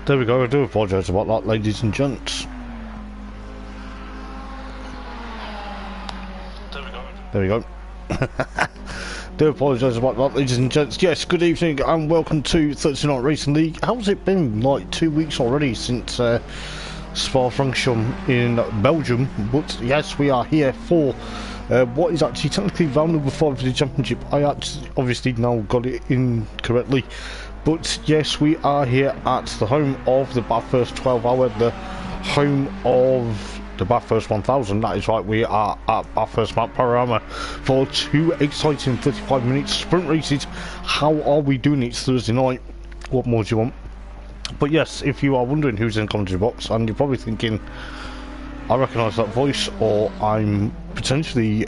There we go, I do apologise about that, ladies and gents. There we go. Do apologise about that, ladies and gents. Yes, good evening and welcome to Thursday Night Racing League. How's it been? Like 2 weeks already since Spa-Francorchamps in Belgium. But yes, we are here for what is actually technically round number 5 of the championship. I actually obviously now got it incorrectly. But yes, we are here at the home of the Bathurst 12 hour, the home of the Bathurst 1000. That is right, we are at Bathurst Map Panorama for 2 exciting 35-minute sprint races. How are we doing? It's Thursday night. What more do you want? But yes, if you are wondering who's in the commentary box, and you're probably thinking, I recognise that voice, or I'm potentially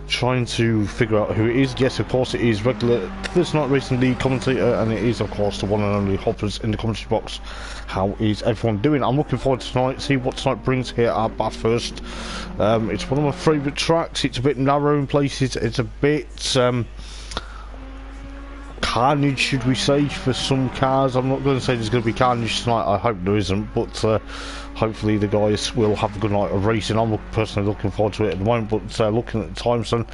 trying to figure out who it is. Yes, of course it is regular Thursday Night Racing League commentator, and it is of course the one and only Hoppers in the commentary box. How is everyone doing? I'm looking forward to tonight, see what tonight brings here at Bathurst. It's one of my favourite tracks. It's a bit narrow in places, it's a bit carnage, should we say, for some cars. I'm not going to say there's going to be carnage tonight, I hope there isn't, but hopefully the guys will have a good night of racing. I'm personally looking forward to it at the moment. But looking at the times then,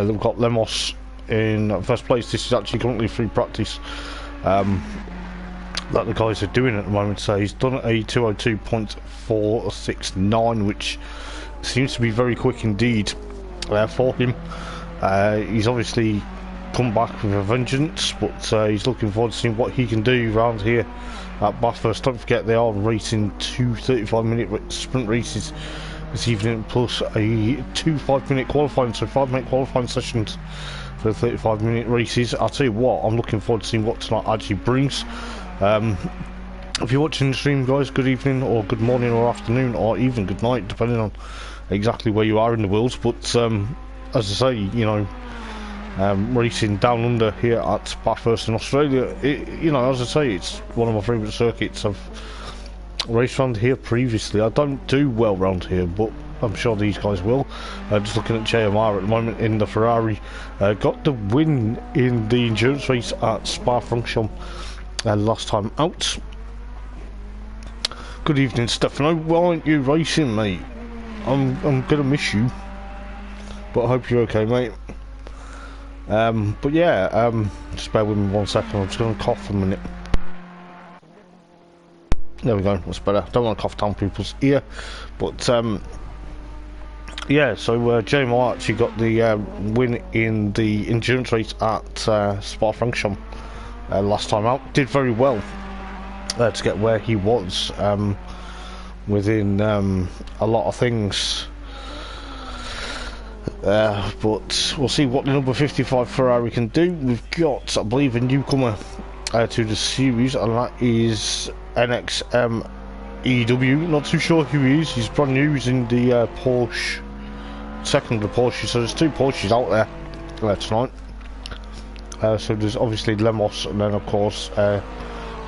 we've got Lemos in first place. This is actually currently free practice that the guys are doing at the moment. So he's done a 202.469, which seems to be very quick indeed for him. He's obviously come back with a vengeance, but he's looking forward to seeing what he can do around here at Bathurst. Don't forget, they are racing 2 35-minute sprint races this evening, plus a 2 5-minute qualifying, so 5-minute qualifying sessions for the 35-minute races. I'll tell you what, I'm looking forward to seeing what tonight actually brings. If you're watching the stream, guys, good evening or good morning or afternoon or even good night, depending on exactly where you are in the world. But as I say, you know, racing down under here at Bathurst in Australia, you know, as I say, it's one of my favourite circuits. I've raced around here previously. I don't do well around here, but I'm sure these guys will. Just looking at JMR at the moment in the Ferrari, got the win in the endurance race at Spa-Francorchamps last time out. Good evening, Stefano. Why aren't you racing, mate? I'm gonna miss you, but I hope you're okay, mate. But yeah, just bear with me 1 second. I'm just going to cough a minute. There we go, that's better. Don't want to cough down people's ear. But yeah, so JMR actually got the win in the endurance race at Spa-Francorchamps last time out. Did very well to get where he was within a lot of things. But we'll see what the number 55 Ferrari can do. We've got, I believe, a newcomer to the series, and that is NXM EW. Not too sure who he is. He's brand new. He's in the Porsche, second of the Porsche. So there's 2 Porsches out there tonight. So there's obviously Lemos, and then of course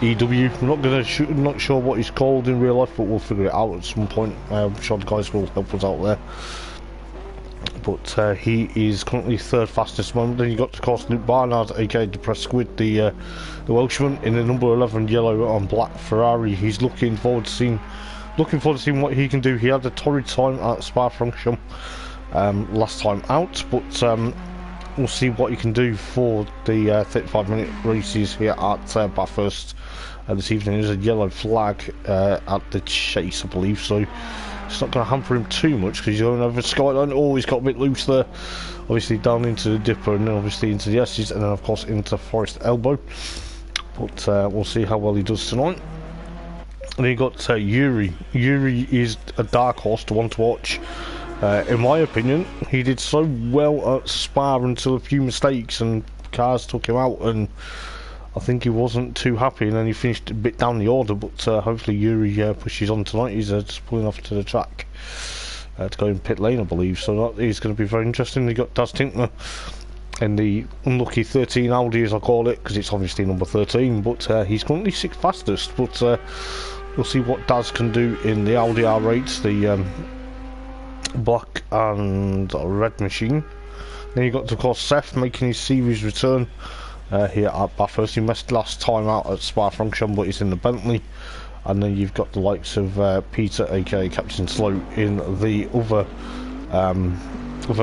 EW. I'm not sure what he's called in real life, but we'll figure it out at some point. I'm sure the guys will help us out there. But he is currently 3rd fastest moment. Then you got, of course, Luke Barnard, aka Depressed Squid, the Welshman, in the number 11 yellow on black Ferrari. He's looking forward to seeing what he can do. He had a torrid time at Spa-Francorchamps last time out, but we'll see what he can do for the 35-minute races here at Bathurst this evening. There's a yellow flag at the chase, I believe, so it's not going to hamper him too much because he's going over Skyline. Oh, he's got a bit loose there. Obviously down into the Dipper, and then obviously into the S's, and then of course into Forest Elbow. But we'll see how well he does tonight. And then you got Yuri. Yuri is a dark horse, the one to watch. In my opinion, he did so well at Spa until a few mistakes and cars took him out, and I think he wasn't too happy, and then he finished a bit down the order. But hopefully Yuri pushes on tonight. He's just pulling off to the track to go in pit lane, I believe, so that is going to be very interesting. They got Daz Tinkler in the unlucky 13 Audi, as I call it, because it's obviously number 13, but he's currently 6th fastest. But we'll see what Daz can do in the Audi R8, the black and red machine. Then you got, of course, Seth making his series return here at Bathurst. He missed last time out at Spa-Francorchamps, but he's in the Bentley. And then you've got the likes of Peter, aka Captain Slow, in the other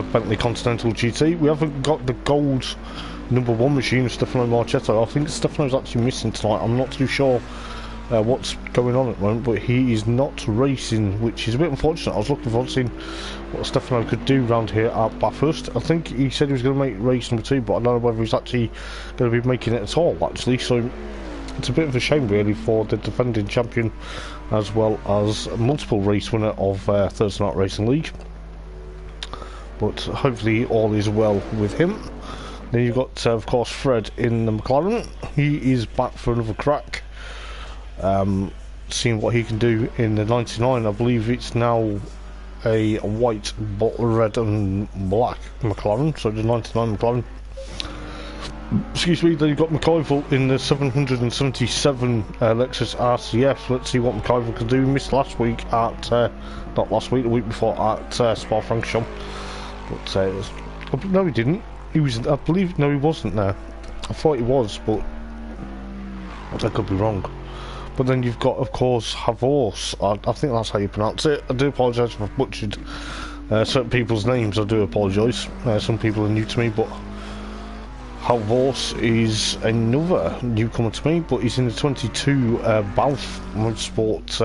Bentley Continental GT. We haven't got the gold #1 machine of Stefano Marchetto. I think Stefano's actually missing tonight. I'm not too sure what's going on at the moment, but he is not racing, which is a bit unfortunate. I was looking forward to seeing what Stefano could do around here at Bathurst. I think he said he was going to make race #2, but I don't know whether he's actually going to be making it at all, actually. So it's a bit of a shame, really, for the defending champion, as well as multiple race winner of Thursday Night Racing League. But hopefully all is well with him. Then you've got, of course, Fred in the McLaren. He is back for another crack. Seeing what he can do in the 99. I believe it's now a white, red and black McLaren, so the 99 McLaren. Excuse me. Then you've got McIver in the 777 Lexus RCF. Let's see what McIver can do. He missed last week at, not last week, the week before at Spa-Francorchamps. But no, he didn't. He was, I believe, no, he wasn't there. I thought he was, but I could be wrong. But then you've got, of course, Havors. I think that's how you pronounce it. I do apologise if I've butchered certain people's names. I do apologise. Some people are new to me, but Havors is another newcomer to me, but he's in the 22 Balf Motorsport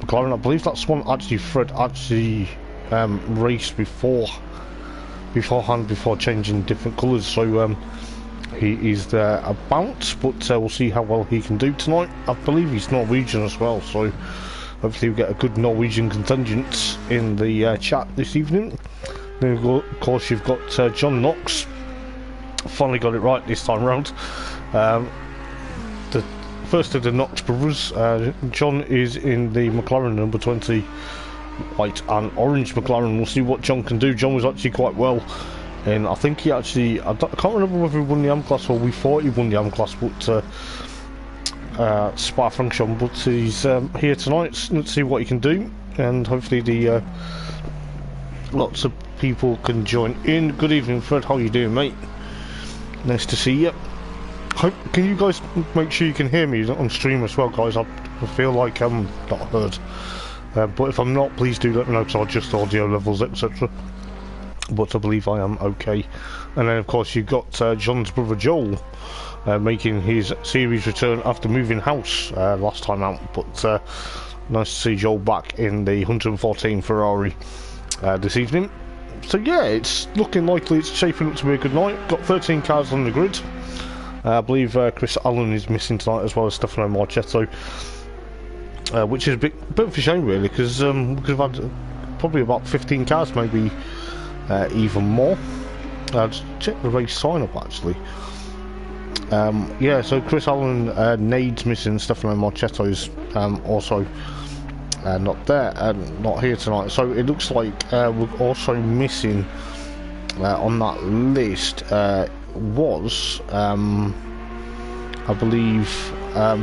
McLaren. I believe that's one actually Fred actually raced beforehand before changing different colours. So he is there about, but we'll see how well he can do tonight. I believe he's Norwegian as well, so hopefully we get a good Norwegian contingent in the chat this evening. Then of course you've got John Knox. Finally got it right this time round. The first of the Knox brothers. John is in the McLaren #20 white and orange McLaren. We'll see what John can do. John was actually quite well, and I think he actually, I can't remember whether he won the M class or we thought he won the M class, but Spa-Francorchamps, but he's here tonight. Let's see what he can do, and hopefully the lots of people can join in. Good evening, Fred. How you doing, mate? Nice to see you. Can you guys make sure you can hear me on stream as well, guys? I feel like I'm not heard. But if I'm not, please do let me know, because I'll adjust audio levels, etc. But I believe I am okay. And then, of course, you've got John's brother Joel making his series return after moving house last time out. But nice to see Joel back in the 114 Ferrari this evening. So yeah, it's looking likely it's shaping up to be a good night. Got 13 cars on the grid. I believe Chris Allen is missing tonight, as well as Stefano Marchetto. Which is a bit of a shame, really, because we could have had probably about 15 cars, maybe even more. Just check the race sign-up, actually. Yeah, so Chris Allen, Nade's missing, Stefano Marchetto's also not there, and not here tonight. So it looks like we're also missing on that list was, I believe,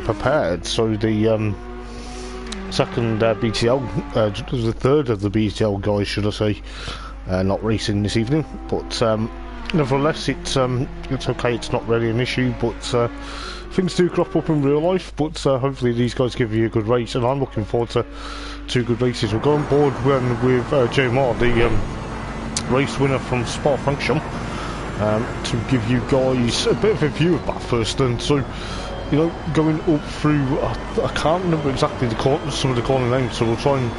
prepared. So the second BTL, the third of the BTL guys, should I say, not racing this evening. But nevertheless, it's okay. It's not really an issue, but things do crop up in real life. But hopefully these guys give you a good race, and I'm looking forward to two good races. We'll go on board with JMR, the race winner from Spa-Francorchamps, to give you guys a bit of a view of Bathurst. And so, you know, going up through, I can't remember exactly some of the corner names, so we'll try and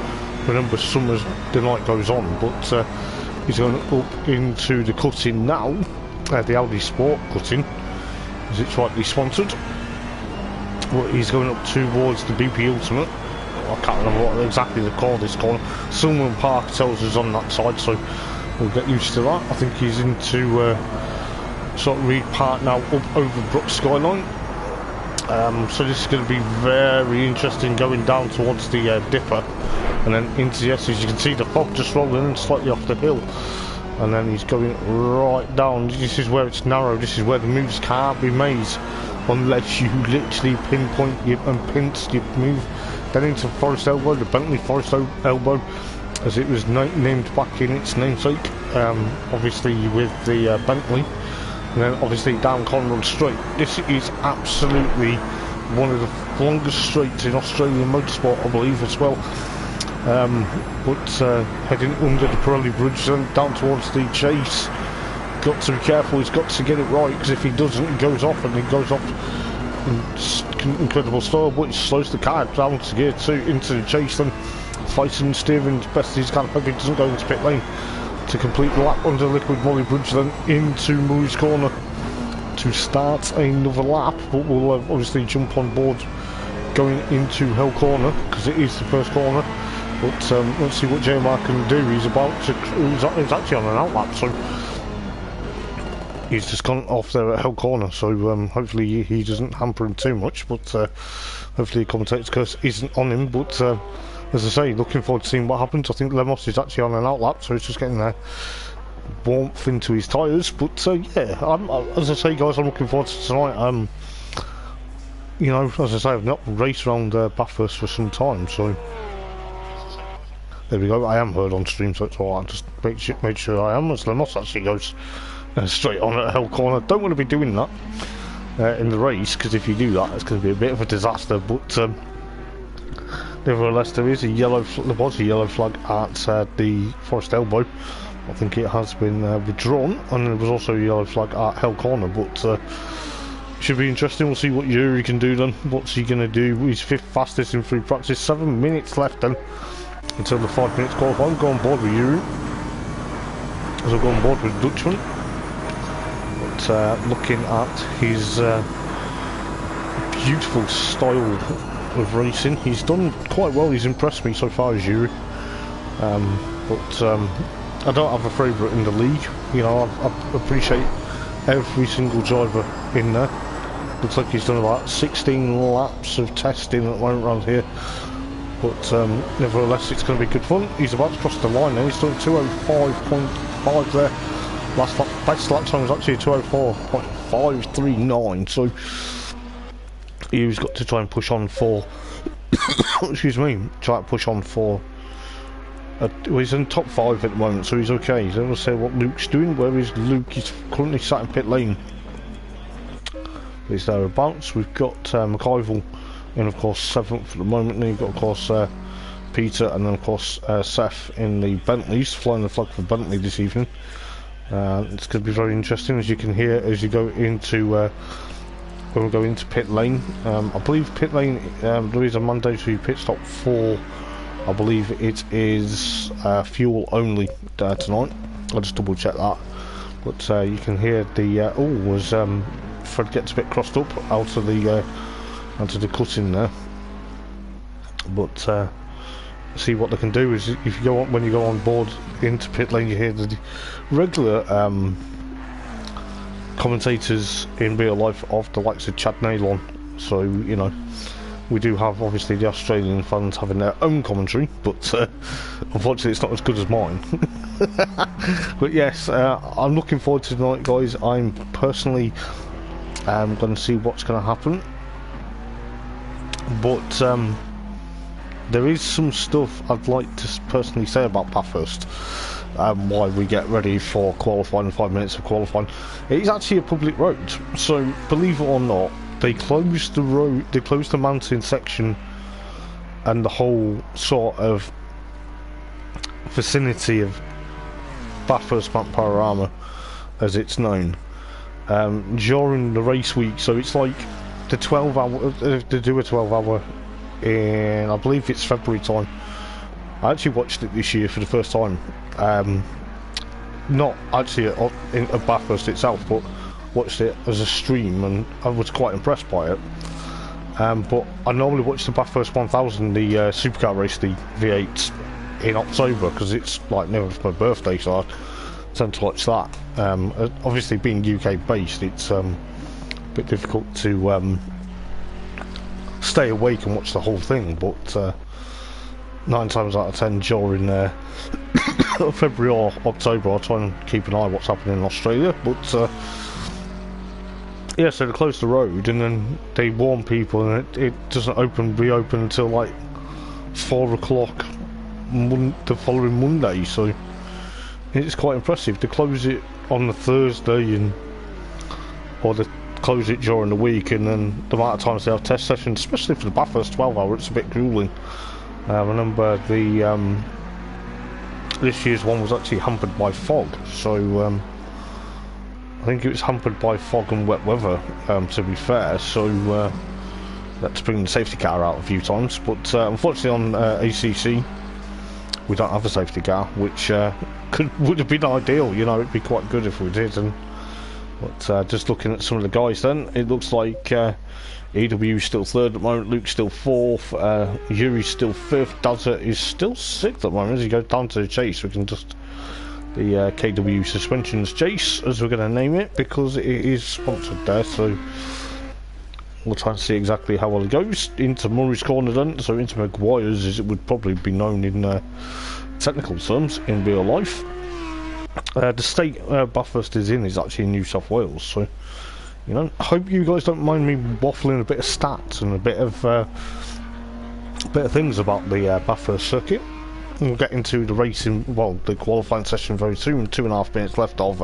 remember some as the night goes on. But he's going up into the cutting now, the Audi Sport cutting, as it's rightly sponsored. Well, he's going up towards the BP Ultimate. I can't remember what exactly they call this corner. Silman Park tells us on that side, so we'll get used to that. I think he's into sort of Reed Park now, up over Brook Skyline. So this is going to be very interesting, going down towards the Dipper and then into the S. As you can see, the fog just rolling in slightly off the hill, and then he's going right down. This is where it's narrow. This is where the moves can't be made unless you literally pinpoint and pinch your move. Then into Forest Elbow, the Bentley Forest Elbow, as it was named back in its namesake, obviously with the Bentley. and then obviously down Conrod Straight. This is absolutely one of the longest straights in Australian motorsport, I believe, as well. Heading under the Pirelli Bridge and down towards the chase. Got to be careful, he's got to get it right, because if he doesn't, he goes off, and he goes off in incredible style, but he slows the car down to gear 2 into the chase, then fighting and steering as best as he can, hope he doesn't go into pit lane to complete the lap under Liquid Moly Bridge, then into Murray's Corner to start another lap. But we'll obviously jump on board going into Hell Corner, because it is the first corner. But let's see what JMR can do. He's actually on an outlap, so he's just gone off there at Hell Corner, so hopefully he doesn't hamper him too much, but hopefully the commentator's curse isn't on him. But as I say, looking forward to seeing what happens. I think Lemos is actually on an outlap, so he's just getting there warmth into his tyres. But yeah, as I say, guys, I'm looking forward to tonight. You know, as I say, I've not raced around Bathurst for some time, so there we go. I am heard on stream, so it's all right. Just make sure I am, as Lemos actually goes straight on at Hell Corner. Don't want to be doing that in the race, because if you do that, it's going to be a bit of a disaster. But nevertheless, there is a yellow flag at the Forest Elbow. I think it has been withdrawn, and there was also a yellow flag at Hell Corner. But should be interesting. We'll see what Yuri can do then. What's he going to do? He's 5th fastest in free practice. 7 minutes left then until the 5 minutes qualifying. Go on board with Yuri, as I go on board with Dutchman. But looking at his beautiful style of racing, he's done quite well. He's impressed me so far as Yuri. I don't have a favourite in the league. You know, I appreciate every single driver in there. Looks like he's done about 16 laps of testing at the moment around here. But nevertheless, it's going to be good fun. He's about to cross the line now. He's done 205.5 there. Last lap, best lap time was actually 204.539. So he's got to try and push on for. Excuse me. Try to push on for. Well, he's in top 5 at the moment, so he's okay. So we'll say what Luke's doing. Where is Luke? He's currently sat in pit lane. He's thereabouts. We've got McIval in, of course, 7th at the moment. Then you've got, of course, Peter, and then, of course, Seth in the Bentleys, flying the flag for Bentley this evening. It's going to be very interesting, as you can hear as you go into when we go into pit lane. I believe pit lane there is a mandatory pit stop for. I believe it is fuel only tonight. I'll just double check that. But you can hear the Fred gets a bit crossed up out of the cutting there. But see what they can do is if you go on, when you go on board into pit lane, you hear the regular commentators in real life of the likes of Chad Naylon. So you know, we do have obviously the Australian fans having their own commentary, but unfortunately it's not as good as mine. But yes, I'm looking forward to tonight, guys. I'm personally going to see what's going to happen, but there is some stuff I'd like to personally say about Bathurst. Why we get ready for qualifying, 5 minutes of qualifying. It is actually a public road, so believe it or not, they closed the road, they closed the mountain section and the whole sort of vicinity of Bathurst Mount Panorama, as it's known, during the race week. So it's like the 12-hour, they do a 12-hour in, I believe it's February time. I actually watched it this year for the first time. Not actually at Bathurst itself, but watched it as a stream, and I was quite impressed by it. But I normally watch the Bathurst 1000, the supercar race, the V8, in October, because it's like near my birthday, so I tend to watch that. Obviously, being UK based, it's a bit difficult to stay awake and watch the whole thing, but 9 times out of 10 during February or October, I'll try and keep an eye on what's happening in Australia. But yeah, so they close the road and then they warn people, and it doesn't reopen until like 4 o'clock the following Monday. So it's quite impressive. They close it on the Thursday, and or they close it during the week, and then the amount of times they have test sessions, especially for the Bathurst 12-hour, it's a bit grueling. I remember the this year's one was actually hampered by fog, so I think it was hampered by fog and wet weather, to be fair, so had to bring the safety car out a few times, but unfortunately on ACC we don't have a safety car, which would have been ideal, you know, it'd be quite good if we did. But just looking at some of the guys then, it looks like EW is still third at the moment, Luke's still fourth, Yuri's still fifth, Dazza is still sixth at the moment. As he goes down to the chase, we can just the KW Suspensions Chase, as we're going to name it, because it is sponsored there, so we'll try and see exactly how well it goes. Into Murray's corner then, so into Maguire's, as it would probably be known in technical terms in real life. The state Bathurst is in is actually in New South Wales, so you know, I hope you guys don't mind me waffling a bit of stats and a bit of things about the Bathurst circuit. We'll get into the racing, well, the qualifying session very soon. 2.5 minutes left of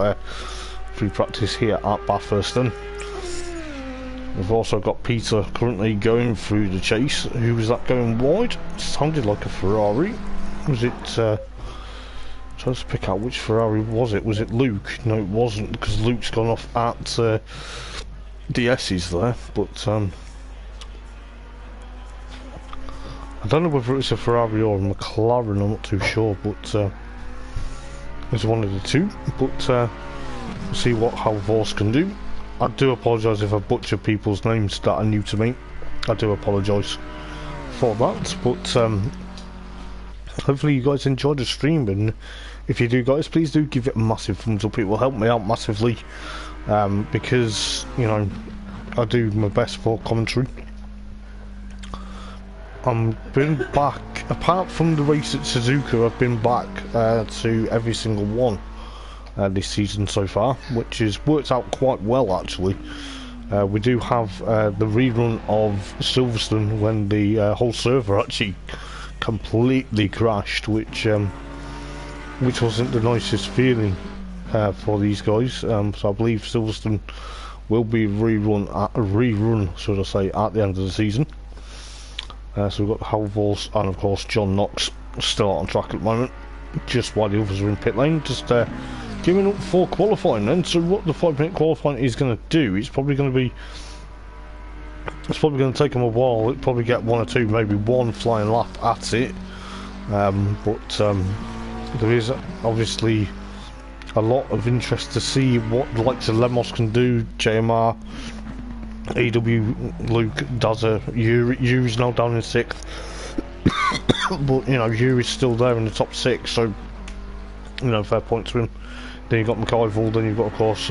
free practice here at Bathurst. We've also got Peter currently going through the chase. Who was that going wide? Sounded like a Ferrari. Was it? Trying to pick out which Ferrari was it. Was it Luke? No, it wasn't, because Luke's gone off at the S's there. But I don't know whether it's a Ferrari or a McLaren, I'm not too sure, but it's one of the two. But we'll see what Bathurst can do. I do apologise if I butcher people's names that are new to me. I do apologise for that, but hopefully you guys enjoyed the stream, and if you do, guys, please do give it a massive thumbs up. It will help me out massively, because, you know, I do my best for commentary. I've been back, apart from the race at Suzuka, I've been back to every single one this season so far, which has worked out quite well actually. We do have the rerun of Silverstone when the whole server actually completely crashed, which wasn't the nicest feeling for these guys. So I believe Silverstone will be rerun, should I say, at the end of the season. So we've got Halvors and of course John Knox still out on track at the moment, just while the others are in pit lane, just giving up for qualifying then. So what the 5-minute qualifying is going to do, it's probably going to take them a while. It'll probably get one or two, maybe one flying lap at it, but there is obviously a lot of interest to see what the likes of Lemos can do. JMR, AW, Luke, Dazza, Yuri's now down in 6th, but you know, Yuri's still there in the top 6, so you know, fair point to him. Then you've got McIvor, then you've got of course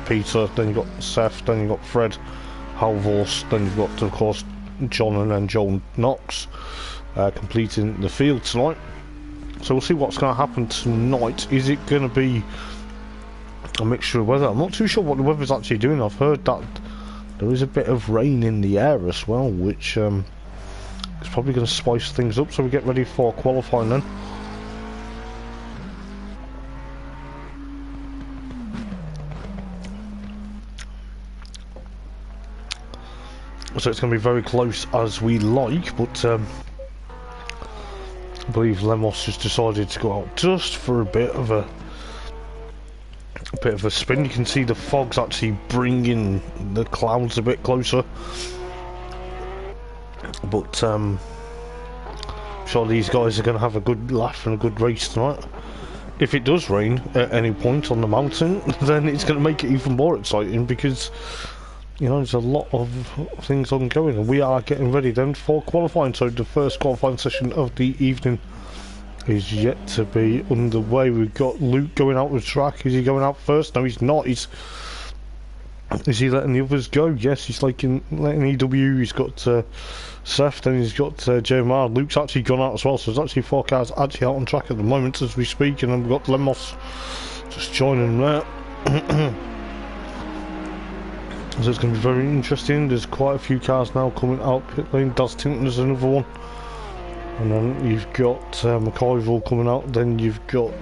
Peter, then you've got Seth, then you've got Fred, Halvors, then you've got of course John, and then Joel Knox completing the field tonight. So we'll see what's going to happen tonight. Is it going to be a mixture of weather? I'm not too sure what the weather's actually doing. I've heard that there is a bit of rain in the air as well, which is probably going to spice things up, so we get ready for qualifying then. So it's going to be very close as we like, but I believe Lemos has decided to go out just for a bit of a spin. You can see the fog's actually bringing the clouds a bit closer, but I'm sure these guys are going to have a good laugh and a good race tonight. If it does rain at any point on the mountain, then it's going to make it even more exciting, because you know, there's a lot of things ongoing, and we are getting ready then for qualifying. So the first qualifying session of the evening is yet to be underway. We've got Luke going out the track. Is he going out first? No, he's not. Is he letting the others go? Yes, he's letting EW. He's got Seth, then he's got JMR. Luke's actually gone out as well, so there's actually 4 cars actually out on track at the moment as we speak, and then we've got Lemos just joining there. So it's going to be very interesting. There's quite a few cars now coming out pit lane. Daz Tinton's another one, and then you've got McIvor coming out. Then you've got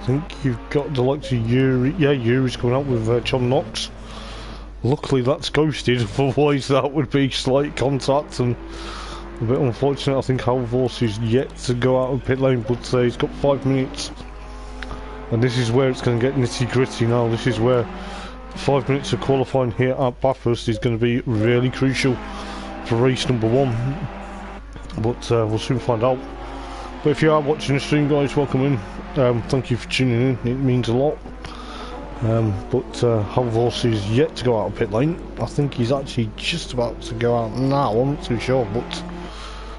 think you've got the likes of Yuri. Yeah, Yuri's coming out with John Knox. Luckily that's ghosted, otherwise that would be slight contact and a bit unfortunate. I think Halvorse is yet to go out of pit lane, but he's got 5 minutes. And this is where it's going to get nitty gritty now. This is where 5 minutes of qualifying here at Bathurst is going to be really crucial for race number 1. But we'll soon find out. But if you are watching the stream, guys, welcome in. Thank you for tuning in, it means a lot. But Halvorse is yet to go out of pit lane. I think he's actually just about to go out now, I'm not too sure, but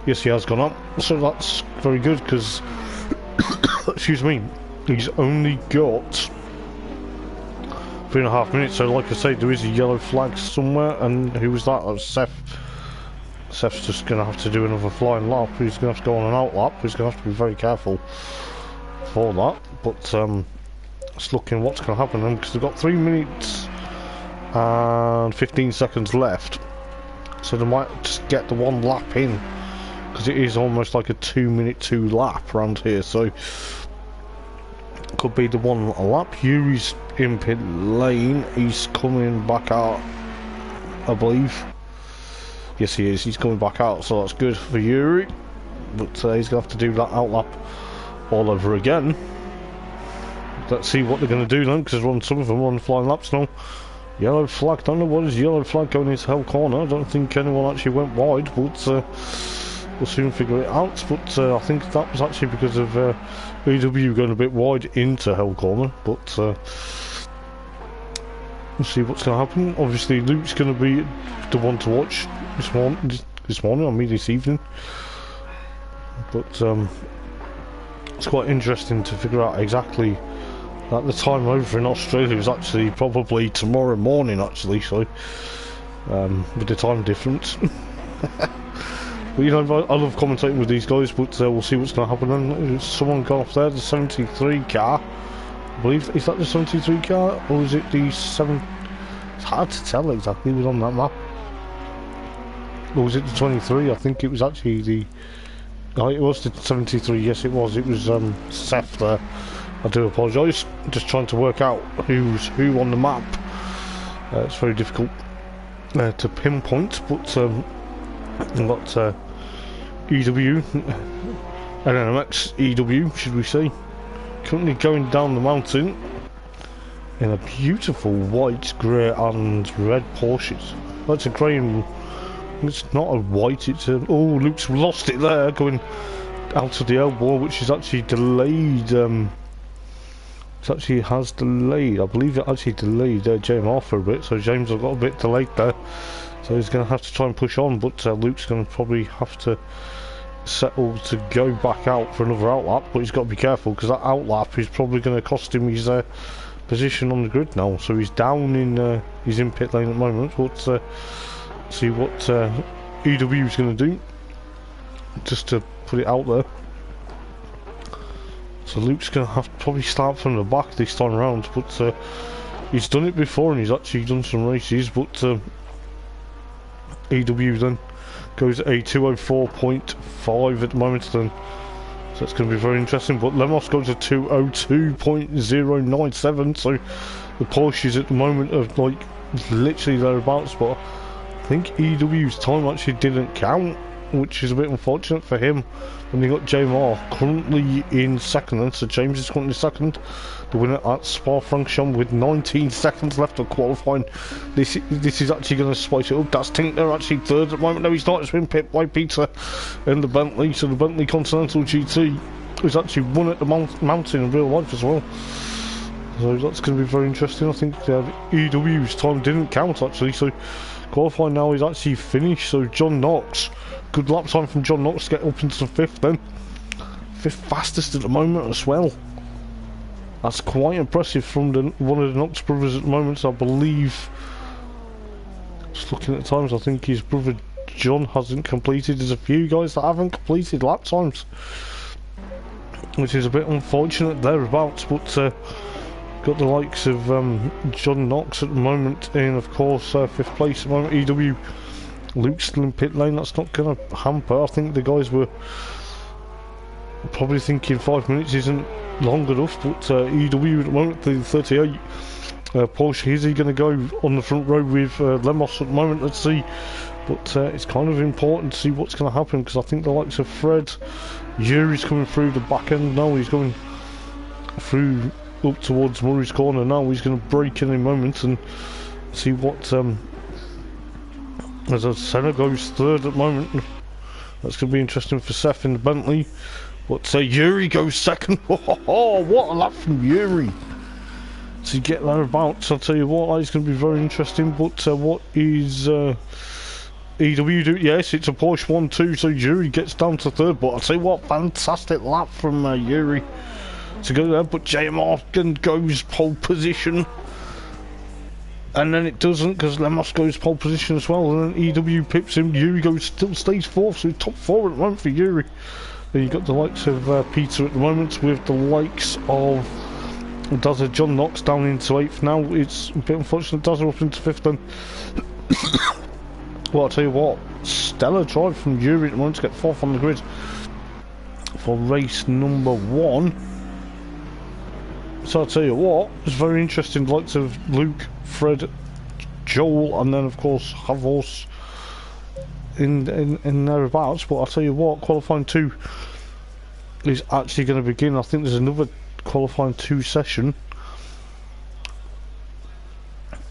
yes, he has gone up. So that's very good because, excuse me, he's only got 3.5 minutes. So like I say, there is a yellow flag somewhere, and who was that? That was Seth. Seth's just going to have to do another flying lap. He's going to have to go on an out lap. He's going to have to be very careful for that. But it's looking what's going to happen then, because they've got 3 minutes and 15 seconds left. So they might just get the 1 lap in, because it is almost like a 2-minute 2 lap around here. So could be the 1 lap. Yuri's in pit lane. He's coming back out, I believe. Yes, he is. He's coming back out, so that's good for Yuri. But he's going to have to do that out lap all over again. Let's see what they're going to do then, because some of them are on flying laps now. Yellow flag. Don't know what is yellow flag going into hell corner. I don't think anyone actually went wide, but we'll soon figure it out. But I think that was actually because of EW going a bit wide into hell corner. But we'll see what's going to happen. Obviously, Luke's going to be the one to watch this morning, I mean this evening. But it's quite interesting to figure out exactly that the time over in Australia is actually probably tomorrow morning, actually. So with the time difference. But you know, I love commentating with these guys. But we'll see what's going to happen. Then someone got off there, the 73 car. I believe, is that the 73 car, or is it the 7? It's hard to tell exactly. It was on that map. Or was it the 23? I think it was actually the... Oh, it was the 73. Yes, it was. It was Seth there. I do apologise. Just trying to work out who's who on the map. It's very difficult to pinpoint, but we've got EW, NMX EW, should we say, currently going down the mountain in a beautiful white, grey and red Porsches. That's a grey and... It's not a white, it's a... Oh, Luke's lost it there, going out of the elbow, which is actually delayed. It actually has delayed. I believe it actually delayed James for a bit, so James has got a bit delayed there. So he's going to have to try and push on, but Luke's going to probably have to settle to go back out for another outlap, but he's got to be careful, because that outlap is probably going to cost him his position on the grid now. So he's down in... he's in pit lane at the moment, but... see what EW is going to do, just to put it out there. So Luke's going to have to probably start from the back this time around, but he's done it before and he's actually done some races. But EW then goes at a 204.5 at the moment then, so it's going to be very interesting. But Lemos goes to 202.097, so the Porsches at the moment are like literally thereabouts. But I think EW's time actually didn't count, which is a bit unfortunate for him. And you got JMR currently in second, and so James is currently second. The winner at Spa-Francorchamps with 19 seconds left of qualifying. This is actually going to spice it up. That's Tinkner actually third at the moment. No, he's not. It's been pipped by Peter in the Bentley. So the Bentley Continental GT is actually won at the mountain in real life as well. So that's going to be very interesting. I think EW's time didn't count actually. So qualifying now is actually finished. So John Knox, good lap time from John Knox to get up into the fifth then. Fifth fastest at the moment as well. That's quite impressive from one of the Knox brothers at the moment. So I believe, just looking at the times, I think his brother John hasn't completed. There's a few guys that haven't completed lap times, which is a bit unfortunate thereabouts. But got the likes of John Knox at the moment in, of course, fifth place at the moment. EW, Luke still in pit lane. That's not going to hamper. I think the guys were probably thinking 5 minutes isn't long enough, but EW at the moment, the 38. Porsche, is he going to go on the front row with Lemos at the moment? Let's see. But it's kind of important to see what's going to happen, because I think the likes of Fred, Yuri's coming through the back end now. He's going through up towards Murray's corner now. He's going to brake in a moment and see what. As Senna goes third at the moment. That's going to be interesting for Seth in the Bentley. But Yuri goes second. Oh, what a lap from Yuri to get thereabouts. I'll tell you what, that's going to be very interesting. But what is EW do? Yes, it's a Porsche 1-2, so Yuri gets down to third. But I'll tell you what, fantastic lap from Yuri to go there. But J Morgan goes pole position. And then it doesn't, because Lemos goes pole position as well, and then EW pips him. Yuri still stays fourth, so top four at the moment for Yuri. Then you've got the likes of Peter at the moment, with the likes of Dazza John Knox down into 8th now. It's a bit unfortunate, Dazza up into 5th then. Well, I'll tell you what, stellar drive from Yuri at the moment to get 4th on the grid for race number 1. So I'll tell you what, it's very interesting, the likes of Luke, Fred, Joel, and then of course Havos in thereabouts. But I'll tell you what, qualifying 2 is actually going to begin. I think there's another qualifying 2 session,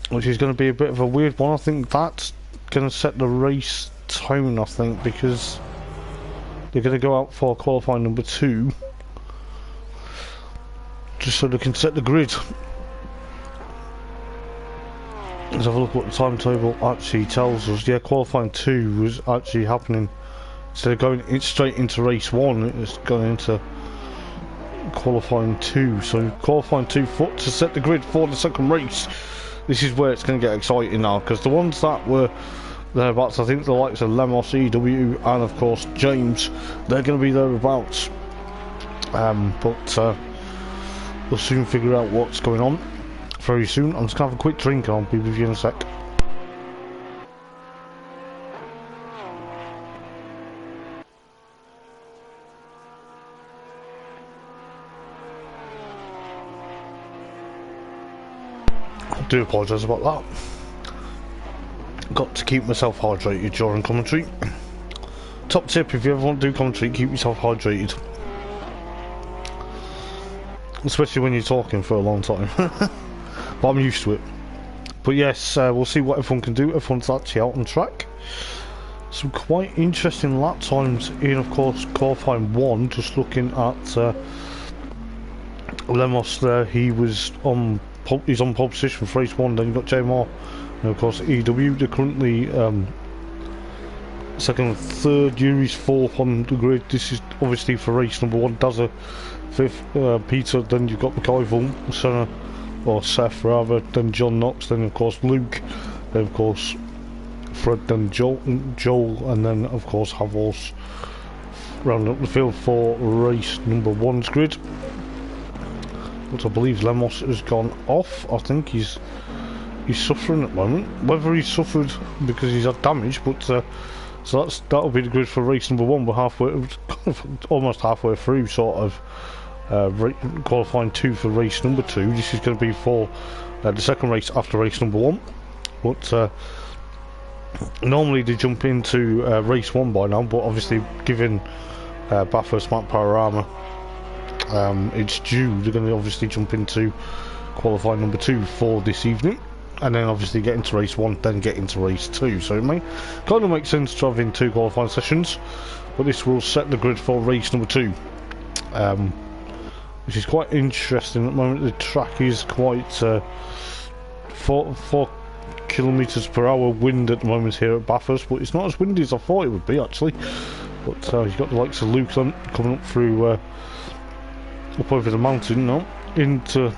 which is going to be a bit of a weird one. I think that's going to set the race tone, I think, because they're going to go out for qualifying number 2 just so they can set the grid. Let's have a look what the timetable actually tells us. Yeah, qualifying 2 was actually happening. Instead of going straight into race 1, it's going into qualifying 2. So qualifying 2 to set the grid for the second race. This is where it's going to get exciting now, because the ones that were thereabouts, I think the likes of Lemos, EW, and of course James, they're going to be thereabouts. But we'll soon figure out what's going on very soon. I'm just going to have a quick drink and I'll be with you in a sec. I do apologise about that. Got to keep myself hydrated during commentary. Top tip, if you ever want to do commentary, keep yourself hydrated. Especially when you're talking for a long time. But I'm used to it. But yes, we'll see what everyone can do. Everyone's actually out on track. Some quite interesting lap times in, of course, qualifying 1. Just looking at Lemos there. He's on pole position for race 1. Then you've got JMR and of course EW. They're currently second and third. Yuri's 4th on the grid. This is obviously for race number 1. Dazza 5th, Peter, then you've got McIval, Senna, or Seth rather, then John Knox, then of course Luke, then of course Fred, then Joel, and then of course Havos rounding up the field for race number 1's grid. But I believe Lemos has gone off. I think he's suffering at the moment. Whether he's suffered because he's had damage, but so that'll be the grid for race number 1. We're halfway, almost halfway through, sort of. Qualifying 2 for race number 2. This is going to be for the second race after race number 1. But normally they jump into race 1 by now, but obviously given Bathurst Map Panorama it's due, they're going to obviously jump into qualifying number 2 for this evening, and then obviously get into race 1, then get into race 2. So it may kind of make sense to have in 2 qualifying sessions, but this will set the grid for race number 2. Which is quite interesting at the moment. The track is quite 4 kilometers per hour wind at the moment here at Bathurst, but it's not as windy as I thought it would be actually. But you've got the likes of Luke coming up through up over the mountain now, into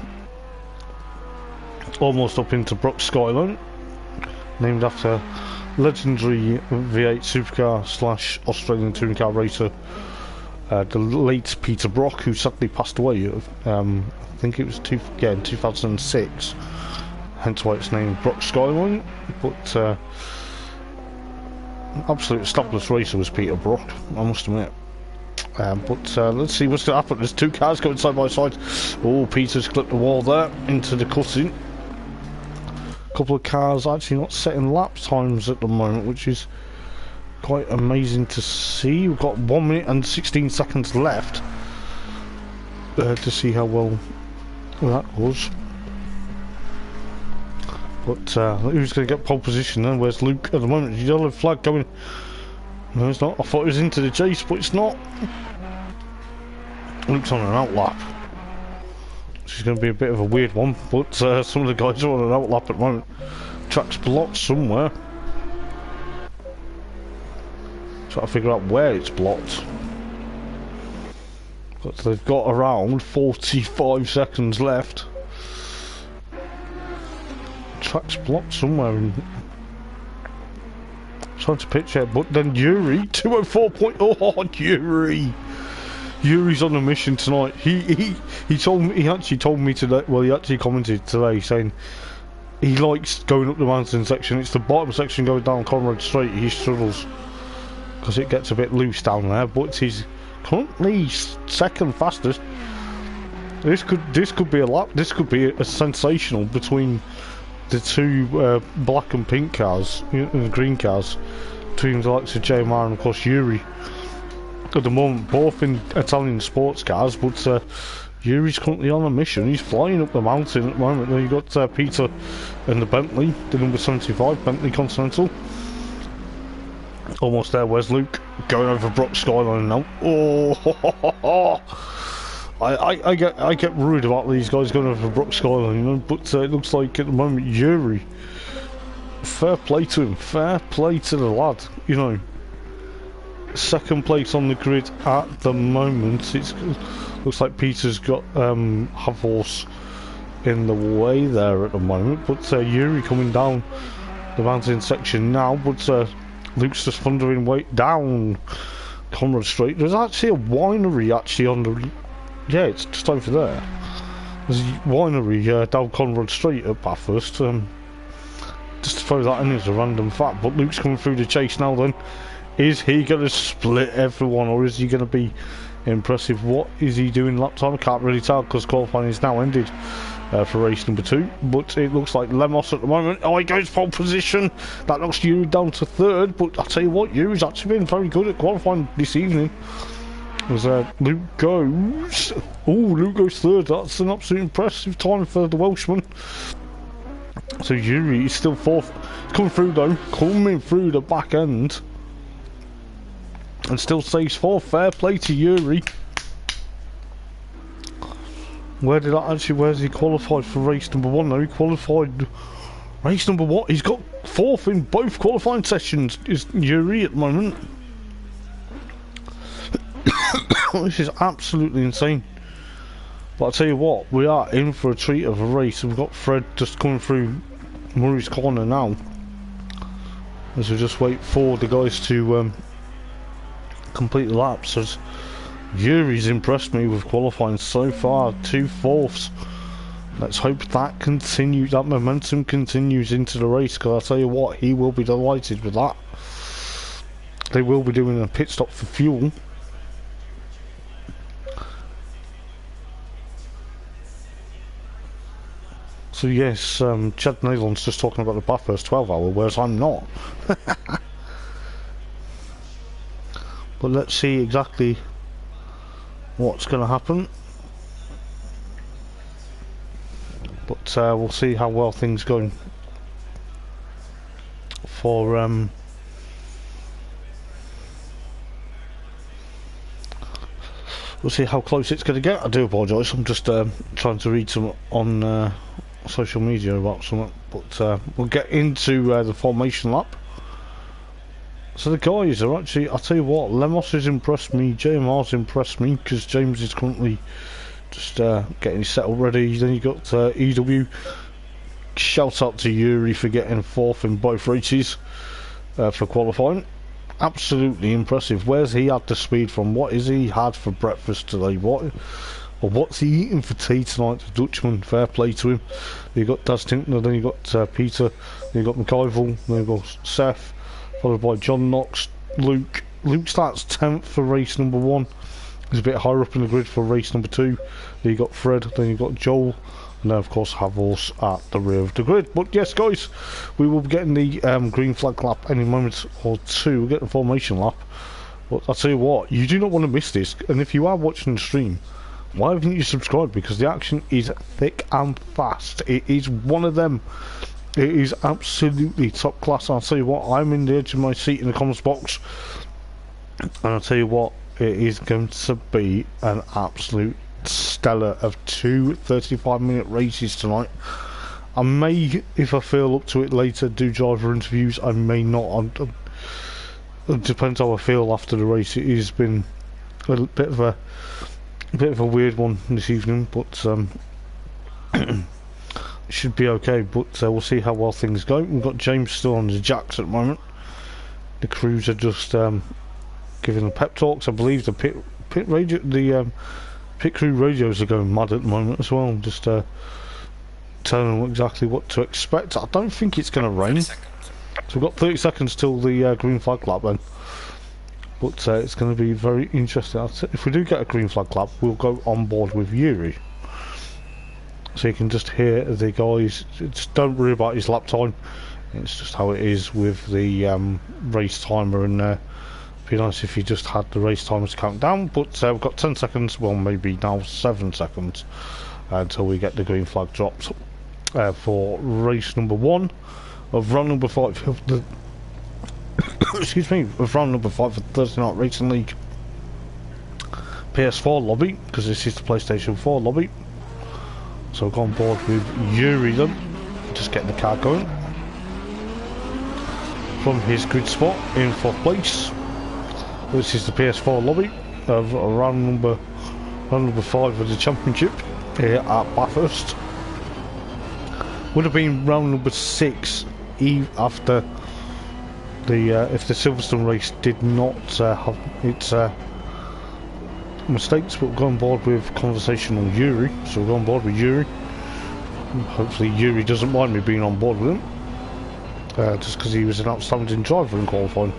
almost up into Brock Skyline, named after legendary V8 supercar / Australian touring car racer, the late Peter Brock, who sadly passed away. I think it was in 2006, hence why it's named Brock Skyline. But absolute established racer was Peter Brock, I must admit. But let's see what's going to happen. There's two cars going side by side. Oh, Peter's clipped the wall there into the cutting. A couple of cars actually not setting lap times at the moment, which is quite amazing to see. We've got 1 minute and 16 seconds left to see how well that was. But who's going to get pole position then? Where's Luke at the moment? The yellow flag going. No, it's not. I thought it was into the chase, but it's not. Luke's on an outlap. This is going to be a bit of a weird one, but some of the guys are on an outlap at the moment. Track's blocked somewhere. Trying to figure out where it's blocked. But they've got around 45 seconds left. Track's blocked somewhere. Trying to pitch it, but then Yuri 204. Oh, Yuri! Yuri's on a mission tonight. He told me, he actually told me today. Well, he actually commented today saying he likes going up the mountain section. It's the bottom section going down Conrad Straight. He struggles because it gets a bit loose down there. But he's currently second fastest. This could be a lap. This could be a sensational between the two black and pink cars, the green cars, between the likes of JMR and of course Yuri. At the moment, both in Italian sports cars, but Yuri's currently on a mission. He's flying up the mountain at the moment. Then you've got Peter and the Bentley, the number 75 Bentley Continental. Almost there. Where's Luke? Going over Brock Skyline now. Oh, I get worried about these guys going over Brook Skyline, you know, but it looks like at the moment Yuri, fair play to him, fair play to the lad, you know. Second place on the grid at the moment. It looks like Peter's got half horse in the way there at the moment, but Yuri coming down the mountain section now, but Luke's just thundering way down Conrad Straight. There's actually a winery actually on the. Yeah, it's just over there. There's a winery down Conrad Street at Bathurst. Just to throw that in as a random fact. But Luke's coming through the chase now then. Is he going to split everyone or is he going to be impressive? What is he doing lap time? I can't really tell because qualifying is now ended for race number 2. But it looks like Lemos at the moment. Oh, he goes pole position. That knocks Yuri down to 3rd. But I'll tell you what, Yuri's actually been very good at qualifying this evening. As Luke goes. Oh, Luke goes 3rd. That's an absolutely impressive time for the Welshman. So Yuri is still 4th. Coming through though. Coming through the back end. And still stays 4th. Fair play to Yuri. Where's he qualified for race number 1 though? He qualified race number 1. He's got 4th in both qualifying sessions. Is Yuri at the moment. This is absolutely insane. But I'll tell you what, we are in for a treat of a race. We've got Fred just coming through Murray's corner now. As we just wait for the guys to complete the laps. As Yuri's impressed me with qualifying so far, 2 4ths. Let's hope that continues, that momentum continues into the race, because I'll tell you what, he will be delighted with that. They will be doing a pit stop for fuel. So yes, Chad Nalon's just talking about the Bathurst 12 hour, whereas I'm not. But let's see exactly what's going to happen. But we'll see how well things go for we'll see how close it's going to get. I do apologise, I'm just trying to read some on social media about something, but we'll get into the formation lap. So the guys are actually, I'll tell you what, Lemos has impressed me, JMR's impressed me, because James is currently just getting his settled ready. Then you got EW. Shout out to Yuri for getting 4th in both races for qualifying. Absolutely impressive. Where's he had the speed from? What is he had for breakfast today? What's he eating for tea tonight? The Dutchman, fair play to him. You got Daz Tinkner, then you got Peter, then you got McIval, then you got Seth, followed by John Knox, Luke. Luke starts 10th for race number 1. He's a bit higher up in the grid for race number 2. Then you got Fred, then you got Joel, and then of course Havels at the rear of the grid. But yes guys, we will be getting the green flag lap any moment or two. We'll get the formation lap. But I'll tell you what, you do not want to miss this, and if you are watching the stream, why haven't you subscribed? Because the action is thick and fast. It is one of them. It is absolutely top class. I'll tell you what, I'm in the edge of my seat in the comments box, and I'll tell you what, it is going to be an absolute stellar of 2 35-minute races tonight. I may, if I feel up to it later, do driver interviews. I may not. It depends how I feel after the race. It has been a bit of a weird one this evening, but it should be okay. But we'll see how well things go. We've got James still on the jacks at the moment. The crews are just giving the pep talks. I believe the pit crew radios are going mad at the moment as well. Just telling them exactly what to expect. I don't think it's going to rain. So we've got 30 seconds till the green flag lap then. But it's going to be very interesting. If we do get a green flag lap, we'll go on board with Yuri. So you can just hear the guys. Just don't worry about his lap time. It's just how it is with the race timer, and it'd be nice if you just had the race timers count down. But we've got 10 seconds, well maybe now 7 seconds, until we get the green flag dropped for race number 1 of round number 5 of the excuse me, of round number 5 of the Thursday Night Racing League PS4 lobby, because this is the PlayStation 4 lobby. So we'll go on board with Yuri then, just getting the car going from his grid spot in 4th place. This is the PS4 lobby of round number 5 of the championship here at Bathurst. Would have been round number 6 after the if the Silverstone race did not have its mistakes. But we'll go on board with conversational Yuri. So we'll go on board with Yuri. Hopefully Yuri doesn't mind me being on board with him, just because he was an outstanding driver in qualifying.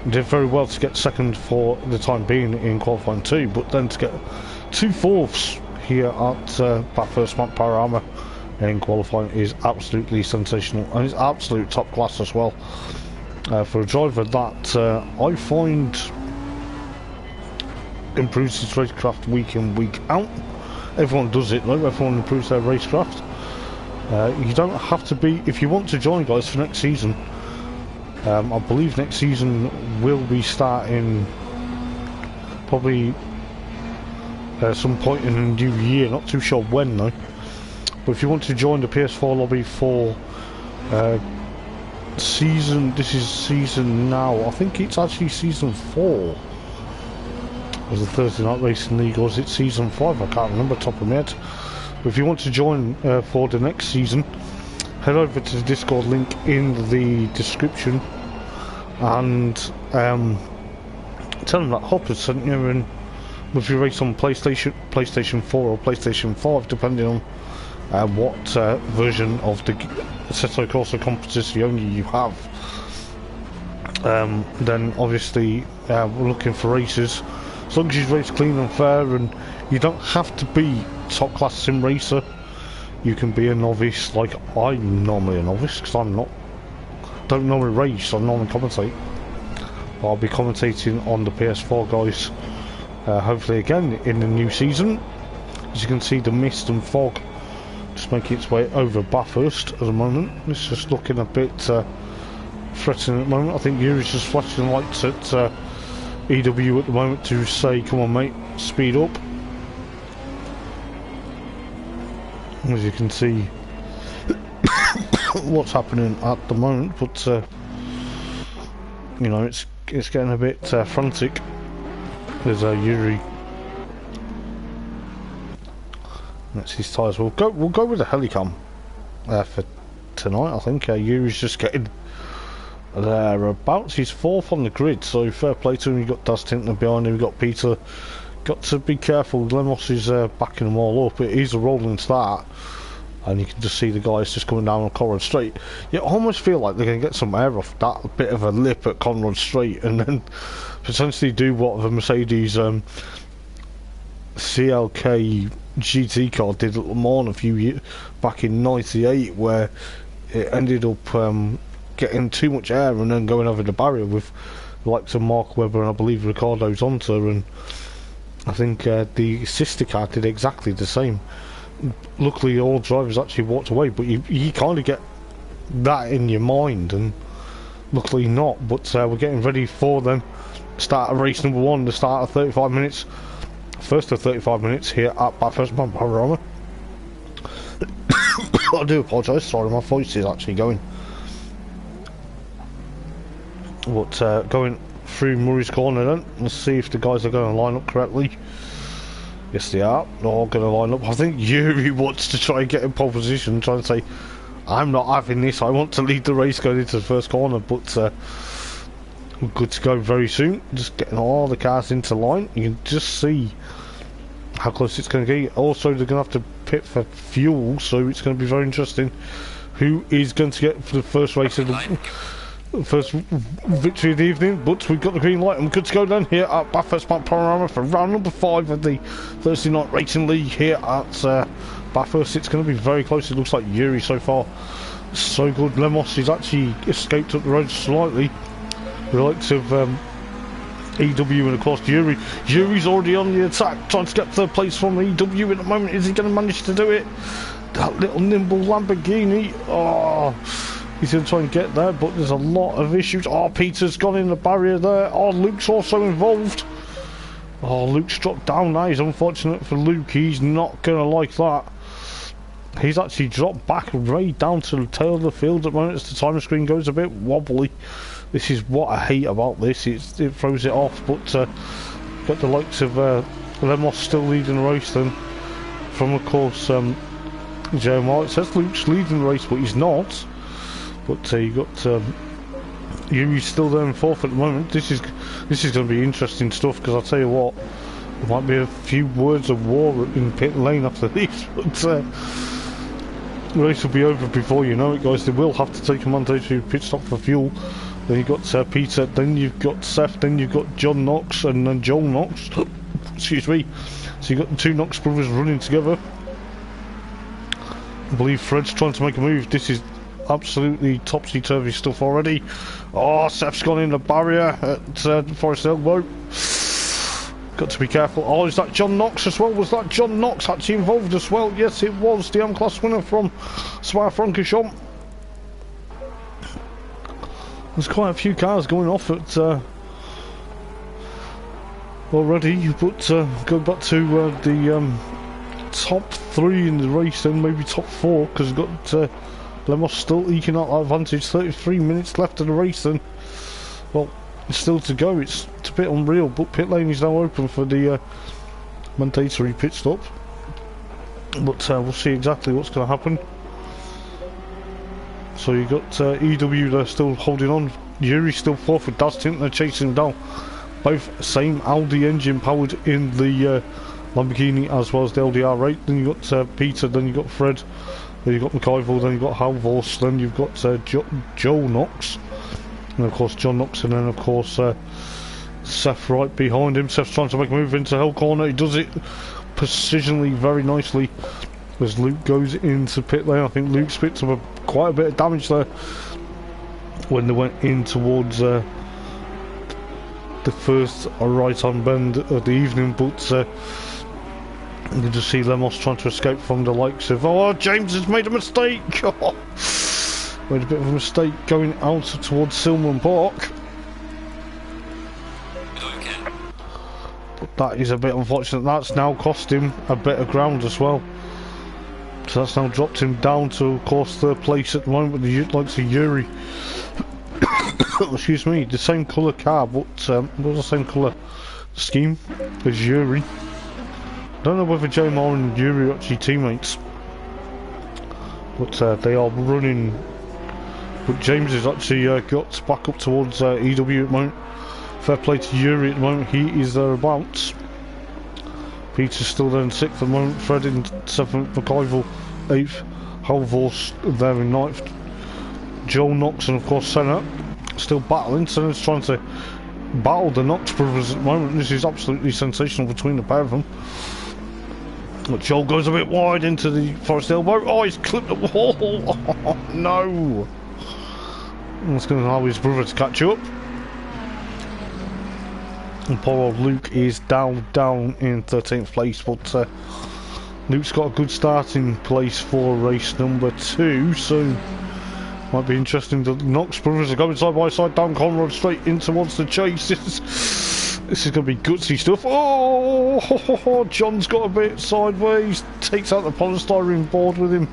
He did very well to get second for the time being in qualifying 2, but then to get 2 fourths here at Bathurst Mount Panorama in qualifying is absolutely sensational, and it's absolute top class as well, for a driver that I find improves his racecraft week in, week out. Everyone does it though, everyone improves their racecraft. You don't have to be, if you want to join guys for next season, I believe next season will be starting probably some point in the new year, not too sure when though. But if you want to join the PS4 lobby for season, this is season now, I think it's actually season 4 of the Thursday Night Racing League, or is it season 5? I can't remember top of my head. But if you want to join for the next season, head over to the Discord link in the description and tell them that Hopper sent you, and if you race on PlayStation 4 or PlayStation 5, depending on what version of the Assetto Corsa Competizione you have, then obviously we're looking for races. As long as you race clean and fair, and you don't have to be top class sim racer, you can be a novice. Like I'm normally a novice because I'm not, don't normally race, I normally commentate. But I'll be commentating on the PS4 guys, hopefully again in the new season. As you can see, the mist and fog just making its way over Bathurst at the moment. It's just looking a bit threatening at the moment. I think Yuri's just flashing lights at EW at the moment to say, come on mate, speed up. As you can see what's happening at the moment, but you know, it's getting a bit frantic. There's Yuri. That's his tyres. We'll go with the helicam for tonight. I think Yuri's just getting thereabouts. He's 4th on the grid, so fair play to him. You've got Daz Tinton behind him, we've got Peter. Got to be careful, Lemos is backing them all up. It is a rolling start, and you can just see the guys just coming down on Conrad Straight. You almost feel like they're going to get some air off that bit of a lip at Conrad Straight, and then potentially do what the Mercedes CLK GT car did at Le Mans a few years back in '98, where it ended up getting too much air and then going over the barrier with the likes of Mark Webber and I believe Ricardo Zonta, and I think the sister car did exactly the same. Luckily all drivers actually walked away, but you kind of get that in your mind, and luckily not. But we're getting ready for them start of race number 1, the start of 35 minutes, first of 35 minutes here at Bathurst Panorama. I do apologise, sorry, my voice is actually going. But going through Murray's corner then, let's see if the guys are going to line up correctly. Yes they are, they're all going to line up. I think Yuri wants to try and get in pole position, trying to say, I'm not having this, I want to lead the race going into the first corner, but we're good to go very soon. Just getting all the cars into line, you can just see how close it's going to get. Also they're going to have to pit for fuel, so it's going to be very interesting who is going to get for the first race of the first victory of the evening. But we've got the green light and we're good to go then here at Bathurst Panorama for round number 5 of the Thursday Night Racing League here at Bathurst. It's going to be very close. It looks like Yuri so far so good. Lemos has actually escaped up the road slightly. The likes of EW and of course Yuri. Yuri's already on the attack, trying to get third place from EW at the moment. Is he going to manage to do it? That little nimble Lamborghini. Oh, he's going to try and get there, but there's a lot of issues. Oh, Peter's gone in the barrier there. Oh, Luke's also involved. Oh, Luke's dropped down now. He's unfortunate for Luke. He's not going to like that. He's actually dropped back right down to the tail of the field at the moment as the timer screen goes a bit wobbly. This is what I hate about this. It throws it off, but got the likes of Lemos still leading the race then. From, of course, JMR. It says Luke's leading the race, but he's not. But you got Yuri's still there in 4th at the moment. This is going to be interesting stuff, because I'll tell you what, there might be a few words of war in pit lane after this. But the race will be over before you know it, guys. They will have to take a mandatory pit stop for fuel. Then you've got Peter, then you've got Seth, then you've got John Knox and then Joel Knox. Excuse me. So you've got the 2 Knox brothers running together. I believe Fred's trying to make a move. This is absolutely topsy-turvy stuff already. Oh, Seth's gone in the barrier at Forest Elbow. Got to be careful. Oh, is that John Knox as well? Was that John Knox actually involved as well? Yes, it was. The M-Class winner from Spa-Francorchamps. There's quite a few cars going off at already, but go back to the top 3 in the race, then maybe top 4, because we've got Lemos still eking out that advantage. 33 minutes left of the race then. Well, it's still to go. It's a bit unreal, but pit lane is now open for the mandatory pit stop. But we'll see exactly what's going to happen. So you got EW there still holding on. Yuri's still 4th with Daz Tint. They're chasing him down. Both same Audi engine powered in the Lamborghini as well as the LDR8. Then you got Peter. Then you got Fred. Then you got McIvor. Then you got Halvors. Then you've got Joel Knox. And of course John Knox. And then of course Seth right behind him. Seth's trying to make a move into Hell Corner. He does it precisionally, very nicely. As Luke goes into pit lane. I think Luke's picked up quite a bit of damage there when they went in towards the first right-hand bend of the evening. But you can just see Lemos trying to escape from the likes of... Oh, James has made a mistake! Made a bit of a mistake going out towards Silman Park. But that is a bit unfortunate. That's now cost him a bit of ground as well. So that's now dropped him down to, of course, 3rd place at the moment with the likes of Yuri. Excuse me, the same colour car, but not the same colour scheme as Yuri. I don't know whether JMR and Yuri are actually teammates, but they are running. But James has actually got back up towards EW at the moment. Fair play to Yuri at the moment, he is thereabouts. Peter's still there in 6th at the moment. Fred in 7th, McIvor 8th, Halvors there in 9th. Joel Knox and of course Senna still battling. Senna's trying to battle the Knox brothers at the moment. This is absolutely sensational between the pair of them. But Joel goes a bit wide into the Forest elbow. Oh, he's clipped the wall. Oh, no. That's going to allow his brother to catch up. And poor old Luke is down in 13th place. But Luke's got a good starting place for race number 2. So might be interesting. The Knox brothers are going side by side down Conrad straight in towards the chase. This is going to be gutsy stuff. Oh, John's got a bit sideways. Takes out the polystyrene board with him.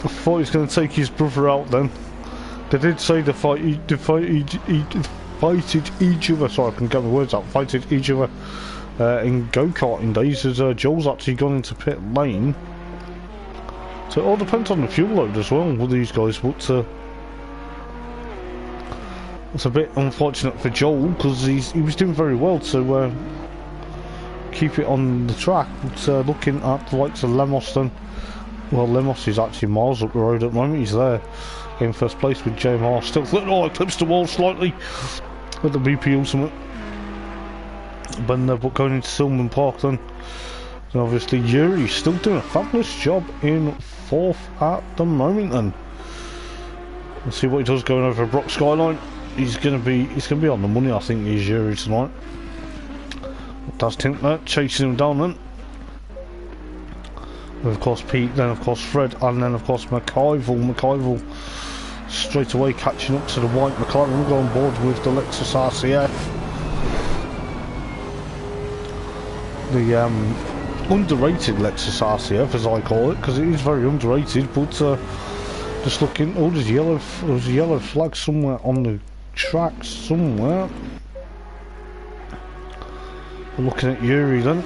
I thought he was going to take his brother out then. They did say they fighted each other. Sorry, I can get my words out. Fighted each other in go-karting days, as Joel's actually gone into pit lane. So it all depends on the fuel load as well with these guys, but it's a bit unfortunate for Joel because he was doing very well to keep it on the track. But looking at the likes of Lemos then, well, Lemos is actually miles up the road at the moment. He's there in first place with JMR still. Oh, clips the wall slightly with the BP Ultimate. But going into Silman Park then. And obviously Yuri's still doing a fabulous job in 4th at the moment then. Let's see what he does going over Brock Skyline. He's gonna be on the money, I think, he's Yuri tonight. That's Tint there, chasing him down then. And of course Pete, then of course Fred, and then of course McIval straight away catching up to the white McLaren, going on board with the Lexus RCF. The underrated Lexus RCF, as I call it, because it is very underrated. But just looking, oh, there's a yellow flag somewhere on the track somewhere. We're looking at Yuri then,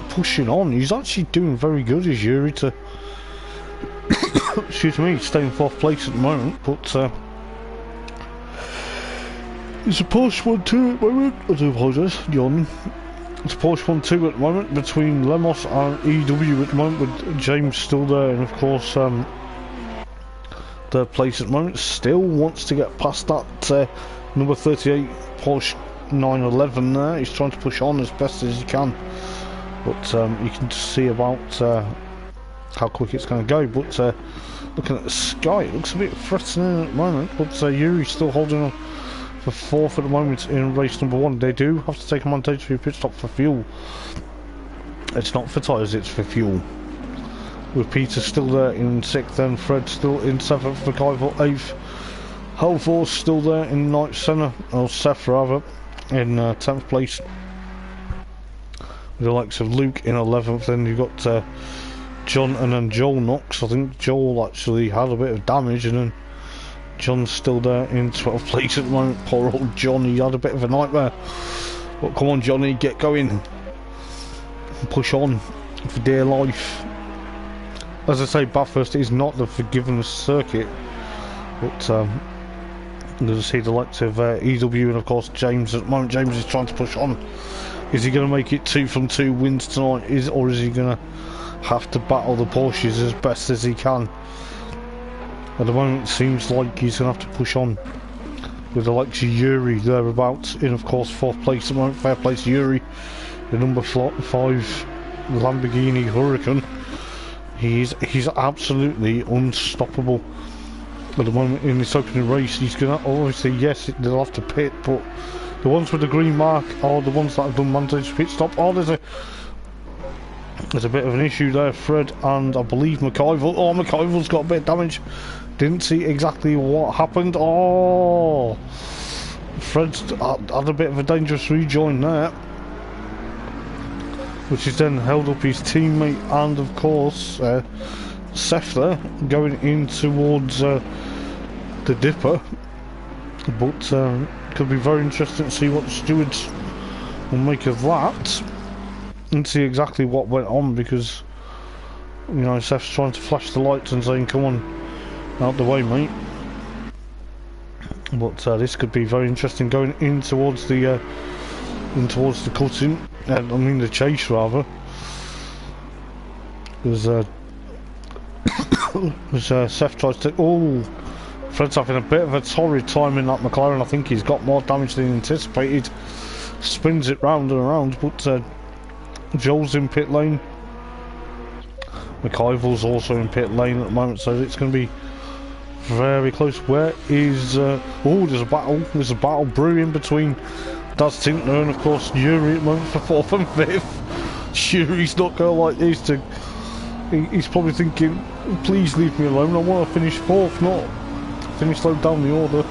pushing on. He's actually doing very good, is Yuri, to excuse me, stay in 4th place at the moment. But it's a Porsche 1-2 at the moment. I do apologise, John. It's Porsche 1-2 at the moment between Lemos and EW at the moment, with James still there, and of course 3rd place at the moment. Still wants to get past that number 38 Porsche 911 there. He's trying to push on as best as he can, but you can see about how quick it's going to go. But looking at the sky, it looks a bit threatening at the moment, but Yuri's still holding on for 4th at the moment in race number 1. They do have to take a mandatory pit stop for fuel. It's not for tyres, it's for fuel. With Peter still there in 6th, then Fred still in 7th, McIval 8th, Hellforce still there in 9th, Senna, or Seth rather, in 10th place. With the likes of Luke in 11th, then you've got John and then Joel Knox. I think Joel actually had a bit of damage, and then John's still there in 12th place at the moment. Poor old John, he had a bit of a nightmare. But come on Johnny, get going. Push on for dear life. As I say, Bathurst is not the forgiven circuit. But you'll see the likes of EW and of course James at the moment. James is trying to push on. Is he going to make it 2 from 2 wins tonight? Or is he going to have to battle the Porsches as best as he can? At the moment, it seems like he's going to have to push on with the likes of Yuri thereabouts in, of course, 4th place at the moment. Fair place, Yuri, the number 5 Lamborghini Huracan. He's absolutely unstoppable at the moment in this opening race. He's going to, obviously, yes, they'll have to pit, but the ones with the green mark are the ones that have done mandatory pit stop. Oh, there's a bit of an issue there, Fred, and I believe McIval. Oh, McIval's got a bit of damage. Didn't see exactly what happened. Oh, Fred's had a bit of a dangerous rejoin there, which has then held up his teammate and, of course, Seth there, going in towards the dipper. But it could be very interesting to see what the stewards will make of that and see exactly what went on, because, you know, Seth's trying to flash the lights and saying, come on, out the way, mate. But this could be very interesting going in towards the cutting. I mean the chase rather. There's Seth tries to. Oh, Fred's having a bit of a torrid time in that McLaren. I think he's got more damage than anticipated. Spins it round and around, but Joel's in pit lane. McIval's also in pit lane at the moment, so it's going to be very close. Where is... oh, there's a battle. There's a battle brewing between Daz Tinkner and, of course, Yuri at the moment for 4th and 5th. Yuri's not going to like this. He's probably thinking, please leave me alone. I want to finish 4th, not finish low down the order.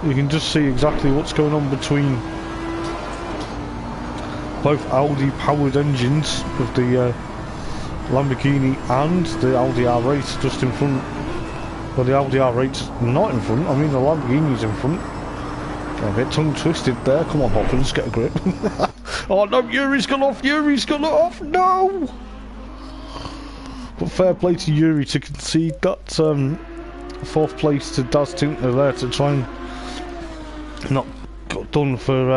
You can just see exactly what's going on between both Audi powered engines of the Lamborghini and the Audi R8 just in front. Well, the Audi R8's not in front, I mean the Lamborghini's in front. A bit tongue twisted there, come on Hopkins, get a grip. Oh no, Yuri's gone off, Yuri's gone off, no! But fair play to Yuri to concede that 4th place to Daz Tinkner there to try and not got done for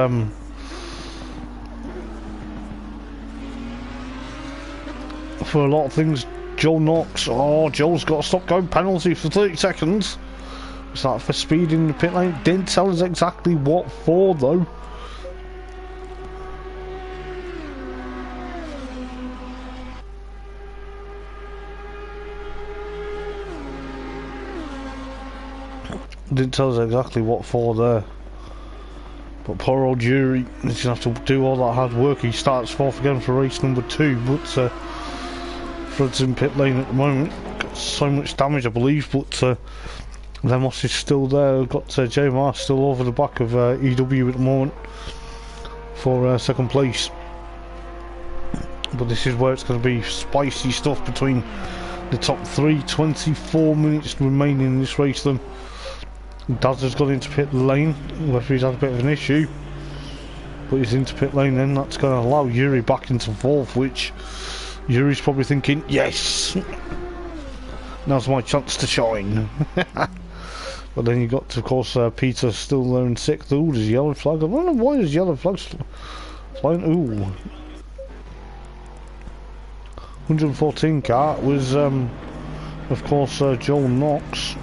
a lot of things. Joel Knox, oh, Joel's got a stop go penalty for 30 seconds. Is that for speed in the pit lane? Didn't tell us exactly what for though. Didn't tell us exactly what for there. But poor old Yuri is going to have to do all that hard work. He starts 4th again for race number 2, but Fred's in pit lane at the moment. Got so much damage, I believe, but Lemos is still there. Got JMR still over the back of EW at the moment for 2nd place. But this is where it's going to be spicy stuff between the top 3. 24 minutes remaining in this race then. Daz has got into pit lane, whether he's had a bit of an issue, but he's into pit lane then. That's going to allow Yuri back into 4th, which Yuri's probably thinking, yes, now's my chance to shine. But then you got, of course, Peter still there in 6th. Ooh, there's a yellow flag. I don't know why there's yellow flags flying. Ooh, 114 car was, of course, Joel Knox.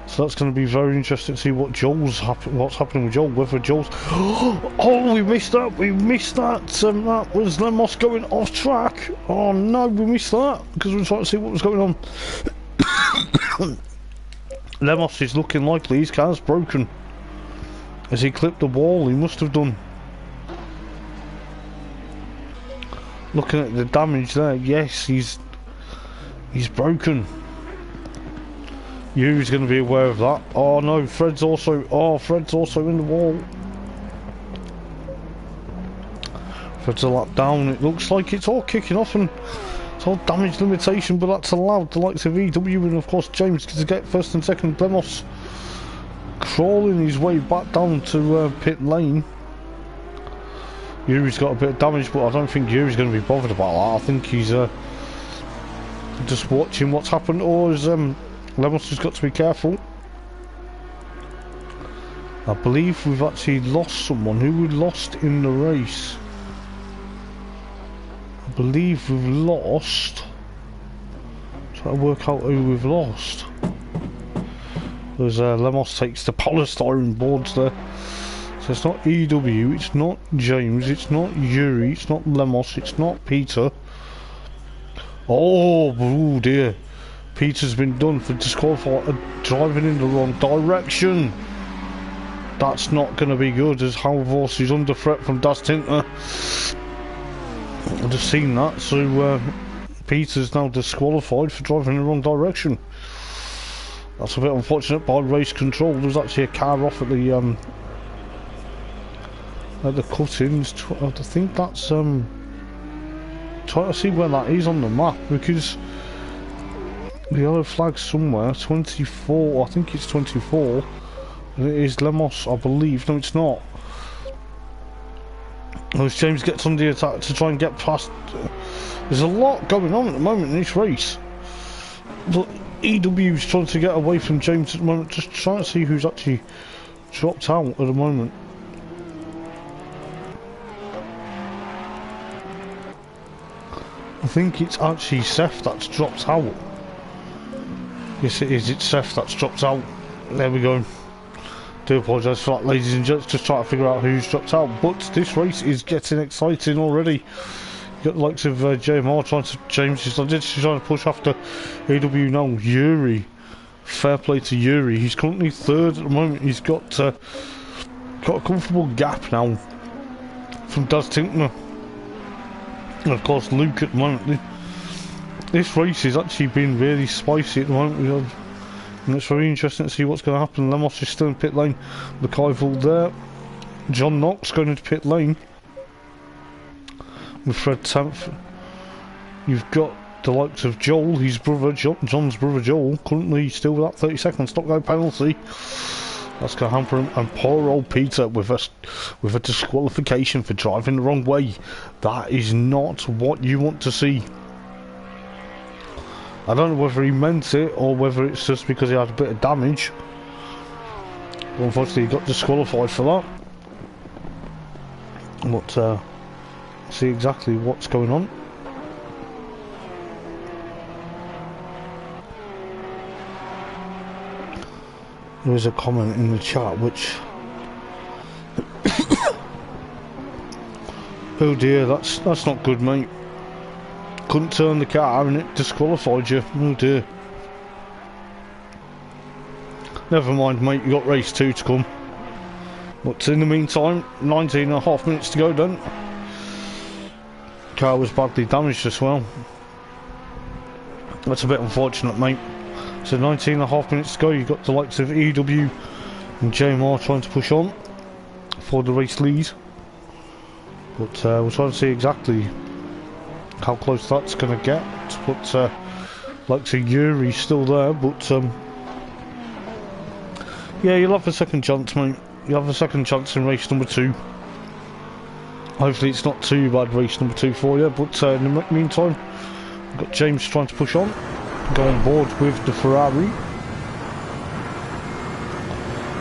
So that's going to be very interesting to see what what's happening with Joel. Whether Joel's... Oh, we missed that! We missed that! That was Lemos going off track! Oh no, we missed that! Because we were trying to see what was going on. Lemos is looking likely his car's broken. As he clipped the wall, he must have done. Looking at the damage there, yes, he's broken. Yuri's going to be aware of that. Oh no, Fred's also in the wall. Fred's a lap down. It looks like it's all kicking off and it's all damage limitation, but that's allowed the likes of EW and of course James to get 1st and 2nd. Lemos crawling his way back down to pit lane. Yuri's got a bit of damage, but I don't think Yuri's going to be bothered about that. I think he's just watching what's happened, or is Lemos has got to be careful. I believe we've actually lost someone. Who we lost in the race? I believe we've lost... Try to work out who we've lost. There's Lemos takes the polystyrene boards there. So it's not EW, it's not James, it's not Yuri, it's not Lemos, it's not Peter. Oh dear. Peter's been done for disqualified driving in the wrong direction. That's not going to be good, as Halvorse is under threat from Daz Tinkner. I've just seen that, so Peter's now disqualified for driving in the wrong direction. That's a bit unfortunate by race control. There's actually a car off at the cut-ins. I think that's trying to see where that is on the map, because the yellow flag somewhere, 24, I think it's 24, and it is Lemos, I believe. No, it's not. As James gets on the attack to try and get past. There's a lot going on at the moment in this race, but EW is trying to get away from James at the moment, just trying to see who's actually dropped out at the moment. I think it's actually Seth that's dropped out. Yes it is, it's Seth that's dropped out. There we go. Do apologise for that, ladies and gents, just trying to figure out who's dropped out, but this race is getting exciting already. You got the likes of JMR James is trying to push after AW now. Yuri, fair play to Yuri, he's currently third at the moment. He's got a comfortable gap now from Daz Tinkner, and of course Luke at the moment. This race has actually been really spicy at the moment. And it's very interesting to see what's going to happen. Lemos is still in pit lane. McIvor there. John Knox going into pit lane with Fred 10th. You've got the likes of Joel, his brother, John's brother Joel, currently still with that 30-second stop go penalty. That's going to hamper him. And poor old Peter with a disqualification for driving the wrong way. That is not what you want to see. I don't know whether he meant it or whether it's just because he had a bit of damage. But unfortunately he got disqualified for that. But see exactly what's going on. There is a comment in the chat which oh dear, that's not good, mate. Couldn't turn the car and it disqualified you. Oh dear. Never mind, mate, you got race 2 to come. But in the meantime, 19.5 minutes to go then. Car was badly damaged as well. That's a bit unfortunate, mate. So 19.5 minutes to go. You've got the likes of EW and JMR trying to push on for the race lead. But we're trying to see exactly how close that's going to get. But like to Yuri's still there, but yeah, you'll have a second chance, mate. You'll have a second chance in race number 2. Hopefully it's not too bad race number 2 for you, but in the meantime we've got James trying to push on, go on board with the Ferrari.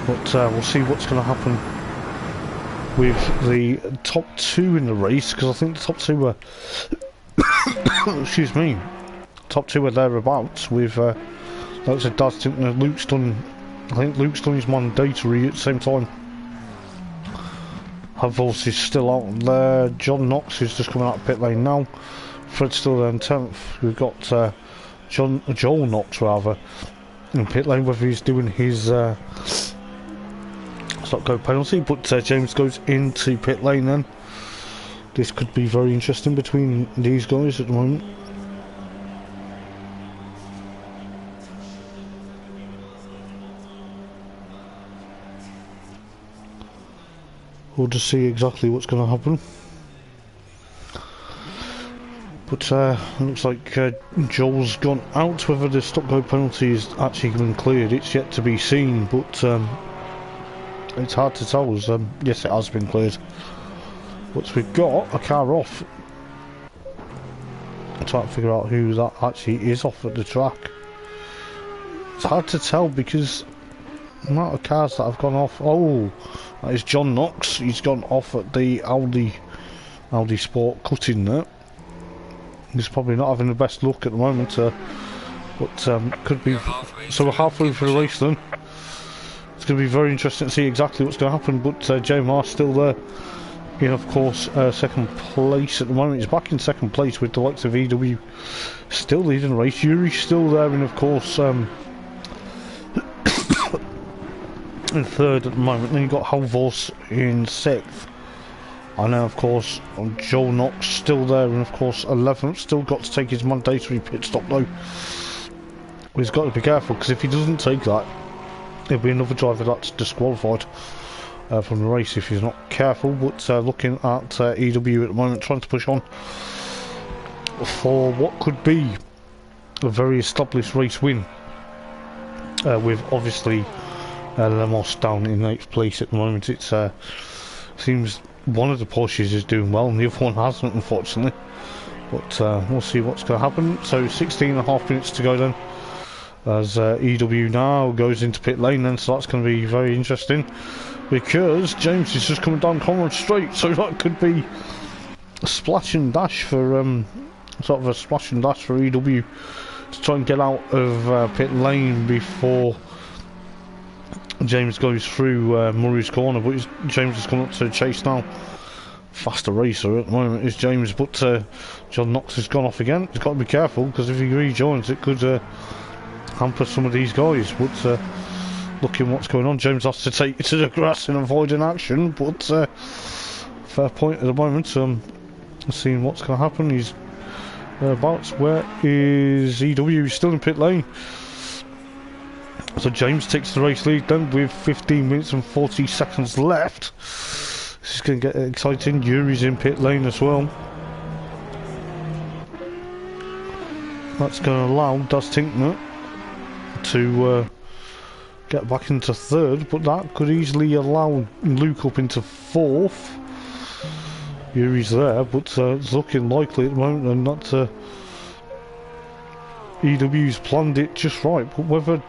But we'll see what's going to happen with the top 2 in the race, because I think the top 2 were excuse me, top 2 are thereabouts with that's a Daz Tinkner. Luke's done, I think Luke's done his mandatory at the same time. Havels is still out there. John Knox is just coming out of pit lane now. Fred's still there in 10th. We've got Joel Knox rather in pit lane, whether he's doing his stop go penalty, but James goes into pit lane then. This could be very interesting between these guys at the moment. We'll just see exactly what's going to happen. But it looks like Joel's gone out. Whether the stop go penalty is actually been cleared, it's yet to be seen, but it's hard to tell. Yes, it has been cleared. But we've got a car off. I'm trying to figure out who that actually is off at the track. It's hard to tell because the amount of cars that have gone off. Oh, that is John Knox. He's gone off at the Audi Sport cutting there. He's probably not having the best luck at the moment, but could be. So we're halfway through the race then. It's going to be very interesting to see exactly what's going to happen. But JMR's still there in, of course, second place at the moment. He's back in second place with the likes of EW still leading the race. Yuri's still there, and of course in third at the moment. Then you've got Halvors in 6th. And now, of course, Joel Knox still there, and of course 11th. Still got to take his mandatory pit stop though. He's got to be careful, because if he doesn't take that, there'll be another driver that's disqualified from the race if he's not careful. But looking at EW at the moment, trying to push on for what could be a very established race win, with obviously Lemos down in 8th place at the moment. It seems one of the Porsches is doing well and the other one hasn't, unfortunately. But we'll see what's going to happen. So 16.5 minutes to go then, as EW now goes into pit lane then, so that's going to be very interesting, because James is just coming down Conrad Straight, so that could be a splash and dash for sort of a splash and dash for EW to try and get out of pit lane before James goes through Murray's corner, but James has come up to the chase now. Faster racer at the moment is James, but John Knox has gone off again. He's got to be careful, because if he rejoins it could hamper some of these guys. But looking what's going on, James has to take it to the grass and avoid an action, but fair point at the moment. Seeing what's going to happen. He's about where is EW? He's still in pit lane. So James takes the race lead then with 15 minutes and 40 seconds left. This is going to get exciting. Yuri's in pit lane as well. That's going to allow Das Tinkner to get back into third, but that could easily allow Luke up into fourth. Yuri's there, but it's looking likely at the moment and not EW's planned it just right, but whether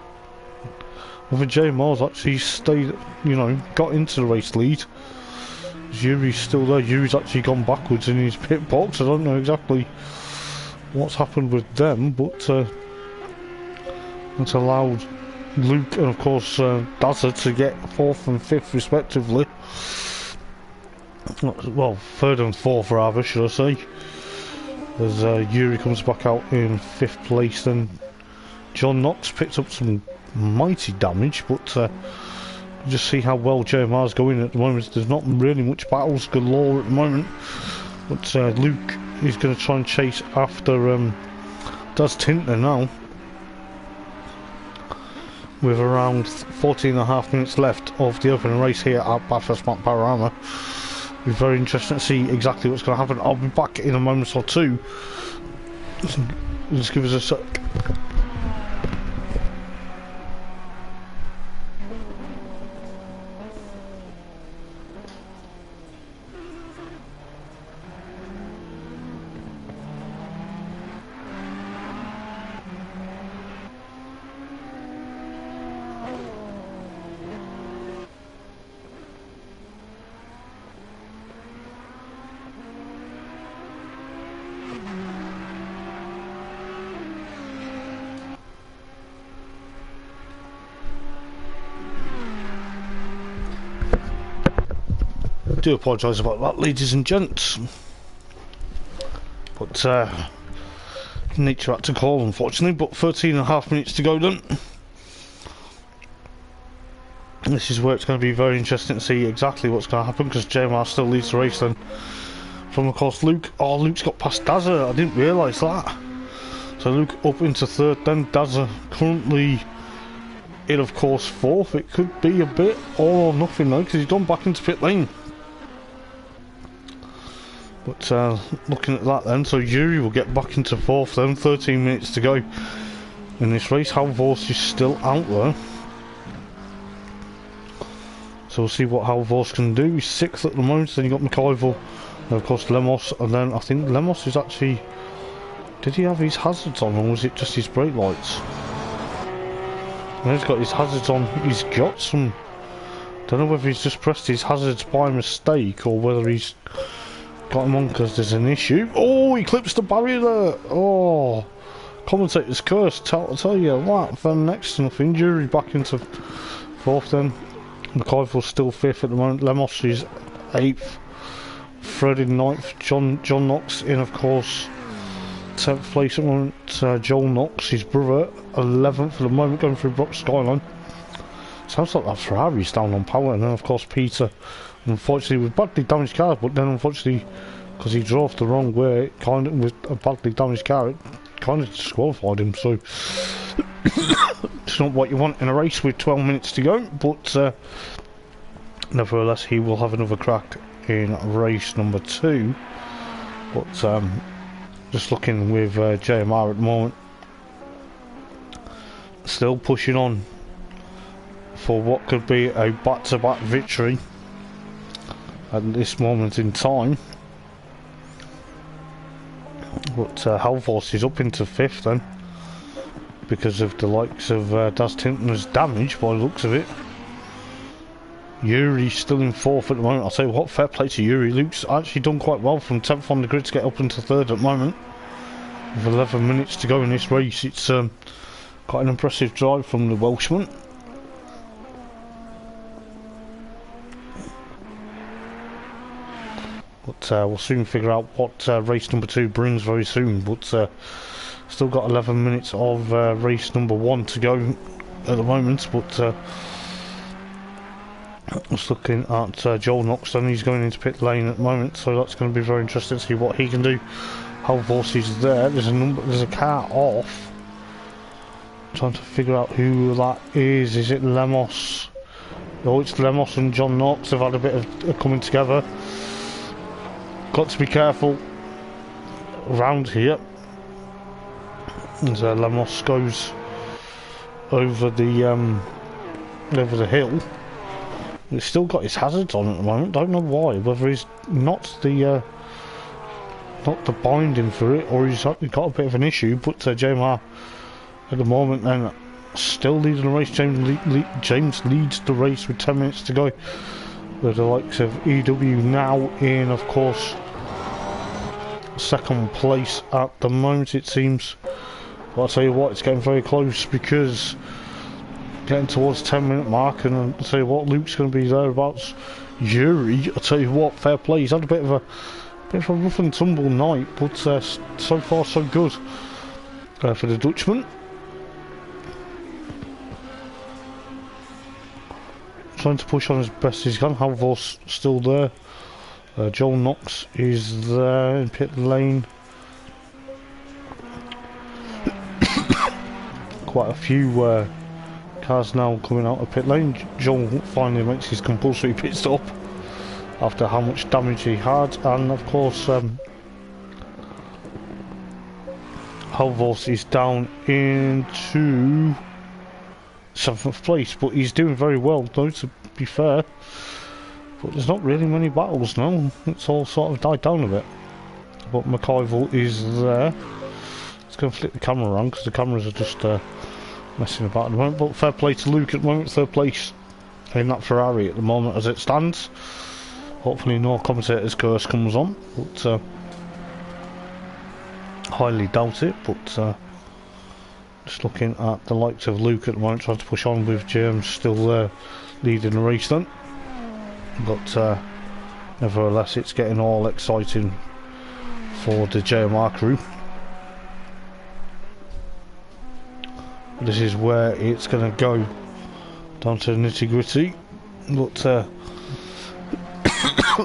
J Mars actually stayed, you know, got into the race lead. Yuri's still there. Yuri's actually gone backwards in his pit box. I don't know exactly what's happened with them, but it's allowed Luke and of course Dazza to get fourth and fifth respectively. Well, third and fourth rather, should I say. As Yuri comes back out in fifth place, then John Knox picked up some mighty damage, but just see how well JMR's going at the moment. There's not really much battles galore at the moment, but Luke is going to try and chase after Das Tinkner now, with around 14.5 minutes left of the opening race here at Bathurst Panorama. It'll be very interesting to see exactly what's going to happen. I'll be back in a moment or two. Just give us a sec. I do apologise about that, ladies and gents, but nature had to call, unfortunately. But 13.5 minutes to go then. This is where it's going to be very interesting to see exactly what's going to happen, because JMR still leads the race then from, of course, Luke. Oh, Luke's got past Dazza, I didn't realise that. So Luke up into third, then Dazza currently in, of course, fourth. It could be a bit all or nothing though, because he's gone back into pit lane. But looking at that then, so Yuri will get back into fourth then, 13 minutes to go in this race. Halvorst is still out there, so we'll see what Halvorst can do. He's sixth at the moment. Then you got McIver, and of course Lemos, and then I think Lemos is actually, did he have his hazards on, or was it just his brake lights? And he's got his hazards on. He's got some, don't know whether he's just pressed his hazards by mistake or whether he's got him on because there's an issue. Oh, he clips the barrier there. Oh, commentator's curse. I'll tell you that. Then next to nothing. Jury back into fourth then. McIver's still fifth at the moment. Lemos is eighth. Fred in ninth. John Knox in, of course, 10th place at the moment. Joel Knox, his brother, 11th at the moment, going through Brock Skyline. Sounds like that Ferrari's down on power. And then, of course, Peter, unfortunately, with badly damaged cars, but then unfortunately, because he drove the wrong way, kind of with a badly damaged car, it kind of disqualified him. So it's not what you want in a race with 12 minutes to go, but nevertheless, he will have another crack in race number 2. But just looking with JMR at the moment, still pushing on for what could be a back-to-back victory at this moment in time. But Halvorst is up into 5th then, because of the likes of Das Tinkner's damage by the looks of it. Yuri's still in 4th at the moment. I'll say what, fair play to Yuri. Luke's actually done quite well from 10th on the grid to get up into 3rd at the moment. With 11 minutes to go in this race, it's quite an impressive drive from the Welshman. But we'll soon figure out what race number 2 brings very soon. But still got 11 minutes of race number 1 to go at the moment. But just looking at Joel Noxon, he's going into pit lane at the moment, so that's going to be very interesting to see what he can do. How Voss is there. There's a car off. Trying to figure out who that is. Is it Lemos? Oh, it's Lemos and John Knox have had a bit of coming together. Got to be careful around here. As Lemos goes over the hill. He's still got his hazards on at the moment. Don't know why. Whether he's not the binding for it, or he's got a bit of an issue. But JMR at the moment then still leading the race. James leads the race with 10 minutes to go. With the likes of EW now in, of course, second place at the moment, it seems. But I'll tell you what, it's getting very close, because getting towards 10-minute mark, and I'll tell you what, Luke's going to be thereabouts. Yuri, I'll tell you what, fair play. He's had a bit of a rough and tumble night, but so far so good for the Dutchman. Trying to push on as best as he can. Halvor's still there. Joel Knox is there in pit lane. Quite a few cars now coming out of pit lane. Joel finally makes his compulsory pit stop after how much damage he had, and of course Halvors is down into 7th place, but he's doing very well though, to be fair. But there's not really many battles now. It's all sort of died down a bit. But McIvor is there. It's going to flip the camera around because the cameras are just messing about at the moment. But fair play to Luke at the moment, 3rd place in that Ferrari at the moment as it stands. Hopefully no commentator's curse comes on, but highly doubt it. But just looking at the likes of Luke at the moment, trying to push on with James still there leading the race then. But nevertheless, it's getting all exciting for the JMR crew. This is where it's going to go down to the nitty gritty. But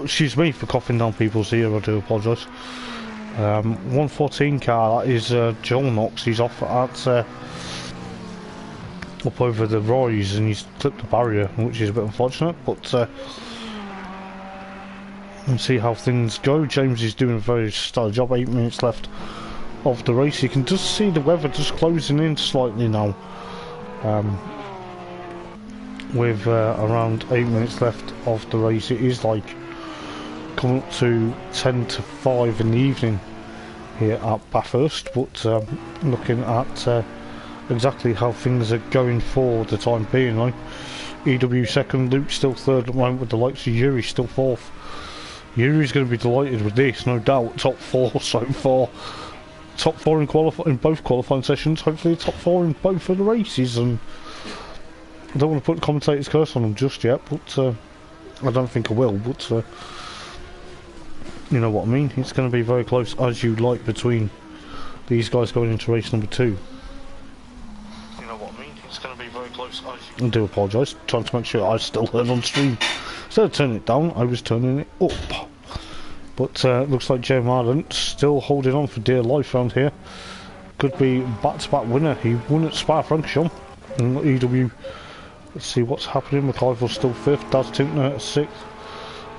excuse me for coughing down people's ear, I do apologise. 114 car, that is Joel Knox. He's off at up over the rise, and he's clipped the barrier, which is a bit unfortunate. But we'll see how things go. James is doing a very stellar job. 8 minutes left of the race. You can just see the weather just closing in slightly now. With around 8 minutes left of the race, it is like coming up to 10 to 5 in the evening here at Bathurst. But looking at exactly how things are going for the time being, like EW second, Luke still third at the moment, with the likes of Yuri still fourth. Yuri's going to be delighted with this, no doubt. Top 4 so far. Top 4 in both qualifying sessions. Hopefully top 4 in both of the races. And I don't want to put the commentator's curse on them just yet, but I don't think I will. But you know what I mean. It's going to be very close, as you like, between these guys going into race number 2. You know what I mean. It's going to be very close. I do apologise. Trying to make sure I still heard on stream. Instead of turning it down, I was turning it up. But looks like Jay Marden still holding on for dear life around here. Could be back-to-back winner. He won at Spa-Francorchamps and EW. Let's see what's happening. McIvor's still 5th. Daz Tinkner at 6th.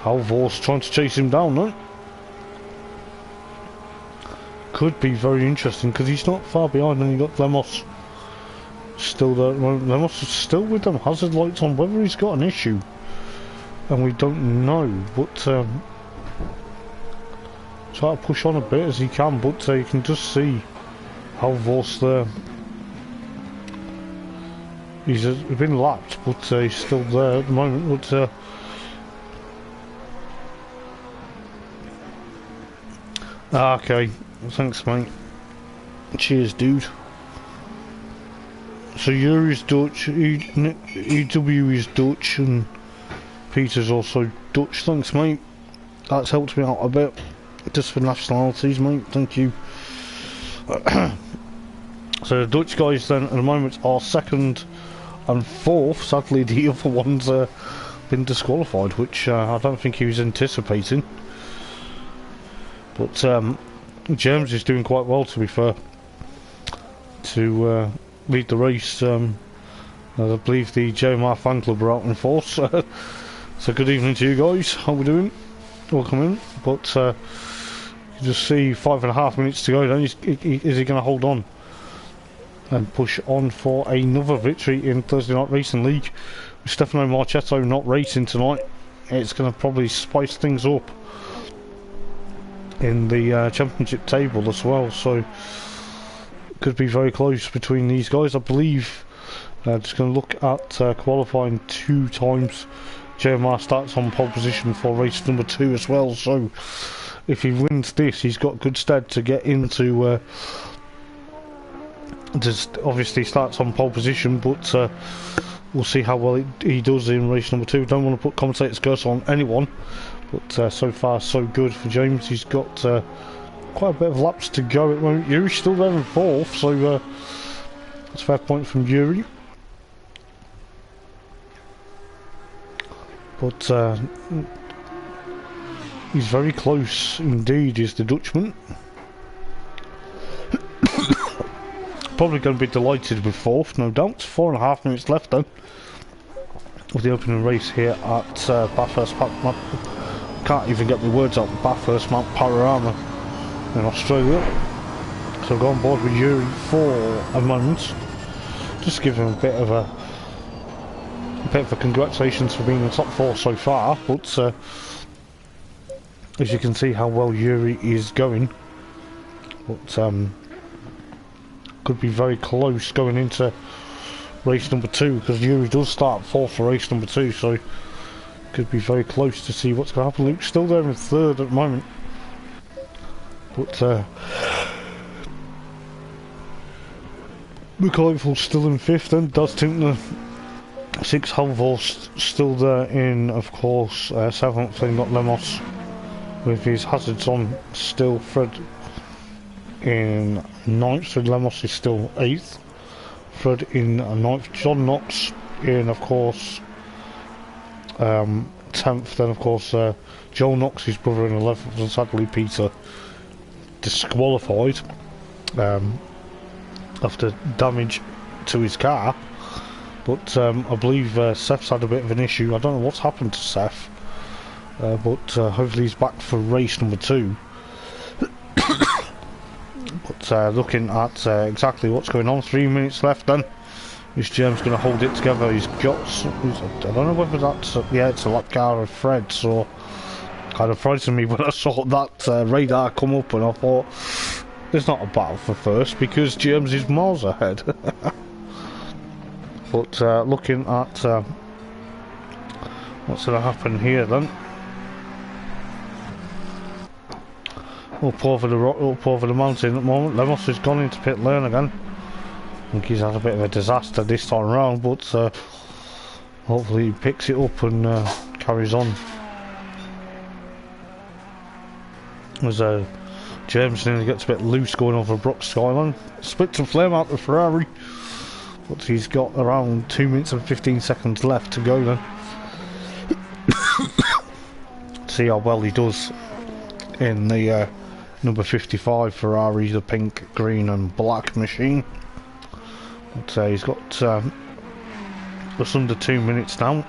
Halvor's trying to chase him down, though. Could be very interesting because he's not far behind, and you got Lemos still there. Lemos is still with them hazard lights on. Whether he's got an issue, and we don't know, but try to push on a bit as he can. But you can just see how Voss there. He's been lapped, but he's still there at the moment. But okay, thanks, mate. Cheers, dude. So Yuri's Dutch, EW is Dutch, and Peter's also Dutch. Thanks, mate. That's helped me out a bit. Just for nationalities, mate. Thank you. So the Dutch guys then at the moment are 2nd and 4th. Sadly, the other one's been disqualified, which I don't think he was anticipating. But James is doing quite well, to be fair, to lead the race. I believe the JMR fan club are out in force. So good evening to you guys. How we doing? Welcome in. But you just see 5.5 minutes to go. Then is he going to hold on and push on for another victory in Thursday Night Racing League? With Stefano Marchetto not racing tonight, it's going to probably spice things up in the championship table as well. So could be very close between these guys. I believe just going to look at qualifying 2 times. JMR starts on pole position for race number 2 as well, so if he wins this, he's got good stead to get into just obviously starts on pole position, but we'll see how well he does in race number 2. Don't want to put commentator's curse on anyone, but so far so good for James. He's got quite a bit of laps to go at the moment. Yuri's still there in 4th, so that's a fair point from Yuri. But he's very close indeed, is the Dutchman. Probably going to be delighted with 4th, no doubt. 4.5 minutes left then of the opening race here at Bathurst. Can't even get the words out. Bathurst Mount Panorama in Australia. So go on board with Yuri for a moment. Just give him a bit of a congratulations for being in the top 4 so far. But as you can see how well Yuri is going. But could be very close going into race number 2, because Yuri does start 4th for race number 2, so could be very close to see what's going to happen. Luke's still there in 3rd at the moment, but McCoyful still in 5th. Then does Tinkner 6. Halvorst still there in, of course, 7th. Then got Lemos with his hazards on still. Fred in 9th, so Lemos is still 8th. Fred in 9th. John Knox in, of course, 10th. Then, of course, Joel Knox, his brother, in 11th. And sadly, Peter disqualified after damage to his car. But I believe Seth's had a bit of an issue. I don't know what's happened to Seth, but hopefully he's back for race number 2. But looking at exactly what's going on, 3 minutes left then. Is James going to hold it together? He's got, I don't know whether that's, yeah, it's a lap car of Fred, so kind of frightened me when I saw that radar come up, and I thought, there's not a battle for first, because James is miles ahead. But looking at what's going to happen here then. Up over the mountain at the moment. Lemos has gone into pit lane again. I think he's had a bit of a disaster this time around, but hopefully he picks it up and carries on. As James nearly gets a bit loose going over Brook Skyline. Split some flame out the Ferrari, but he's got around 2 minutes and 15 seconds left to go then. See how well he does in the number 55 Ferrari, the pink, green and black machine. But he's got just under 2 minutes now.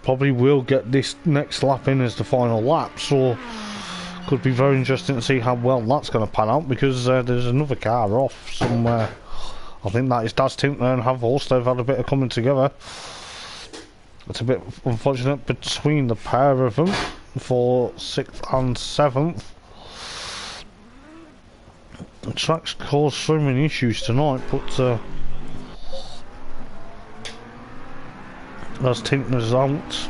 Probably will get this next lap in as the final lap, so could be very interesting to see how well that's going to pan out, because there's another car off somewhere. I think that is Daz Tinkner and Halvorst. They've had a bit of coming together. It's a bit unfortunate between the pair of them for 6th and 7th. The track's caused so many issues tonight, but Daz Tinkner's out.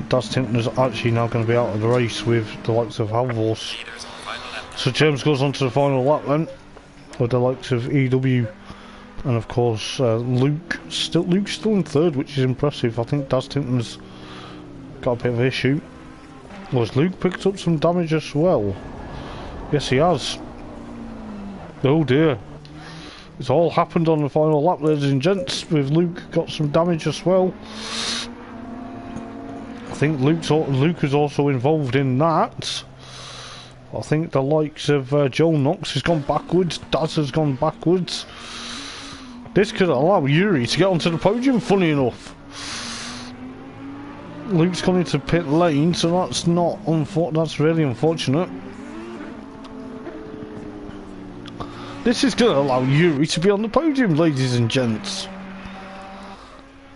Daz Tinkner's actually now going to be out of the race with the likes of Halvorst. So James goes on to the final lap then, with the likes of EW and of course Luke's still in 3rd, which is impressive. I think Daz Tinkner's got a bit of an issue. Well, has Luke picked up some damage as well? Yes, he has. Oh dear. It's all happened on the final lap, ladies and gents, with Luke got some damage as well. I think Luke is also involved in that. I think the likes of Joel Knox has gone backwards, Daz has gone backwards. This could allow Yuri to get onto the podium, funny enough. Luke's gone into pit lane, so that's really unfortunate. This is going to allow Yuri to be on the podium, ladies and gents.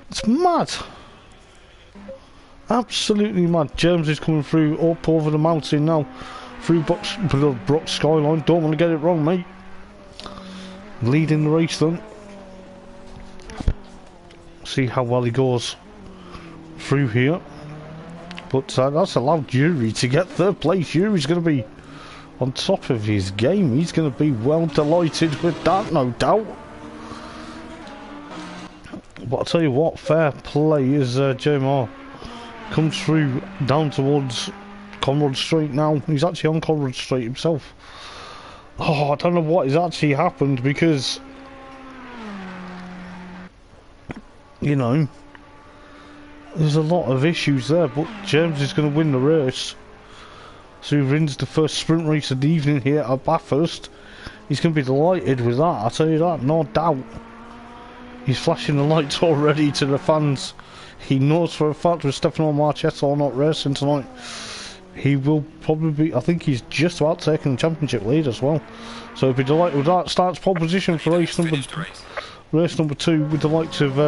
It's mad. Absolutely mad. James is coming through up over the mountain now. Through Brock Skyline. Don't want to get it wrong, mate. Leading the race then. See how well he goes through here. But that's allowed Yuri to get third place. Yuri's going to be on top of his game. He's going to be well delighted with that, no doubt. But I'll tell you what, fair play as JMR comes through down towards Conrad Street now. He's actually on Conrad Street himself. Oh, I don't know what has actually happened because, you know, there's a lot of issues there, but James is going to win the race. So he wins the first sprint race of the evening here at Bathurst. He's going to be delighted with that, I'll tell you that, no doubt. He's flashing the lights already to the fans. He knows for a fact with Stefano Marchetto not racing tonight, he will probably be, I think he's just about taking the championship lead as well. So he'll be delighted with that. Starts pole position for race number 2 with the likes of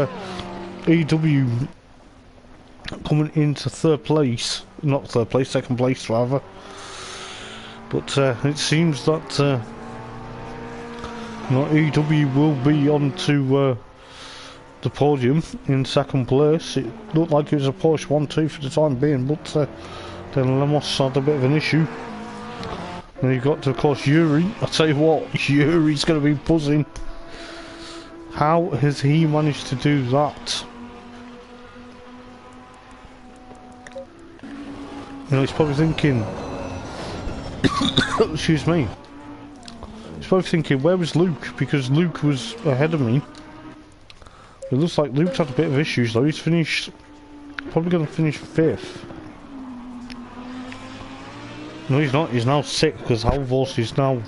EW coming into third place. Not third place, second place rather. But it seems that EW will be on to the podium in second place. It looked like it was a Porsche 1-2 for the time being, but then Lemos had a bit of an issue. And you've got, of course, Yuri. I'll tell you what, Yuri's going to be buzzing. How has he managed to do that? You know, he's probably thinking... excuse me. He's probably thinking, where was Luke? Because Luke was ahead of me. It looks like Luke's had a bit of issues though. He's finished... probably going to finish 5th. No, he's not. He's now 6th because Halvorsen is now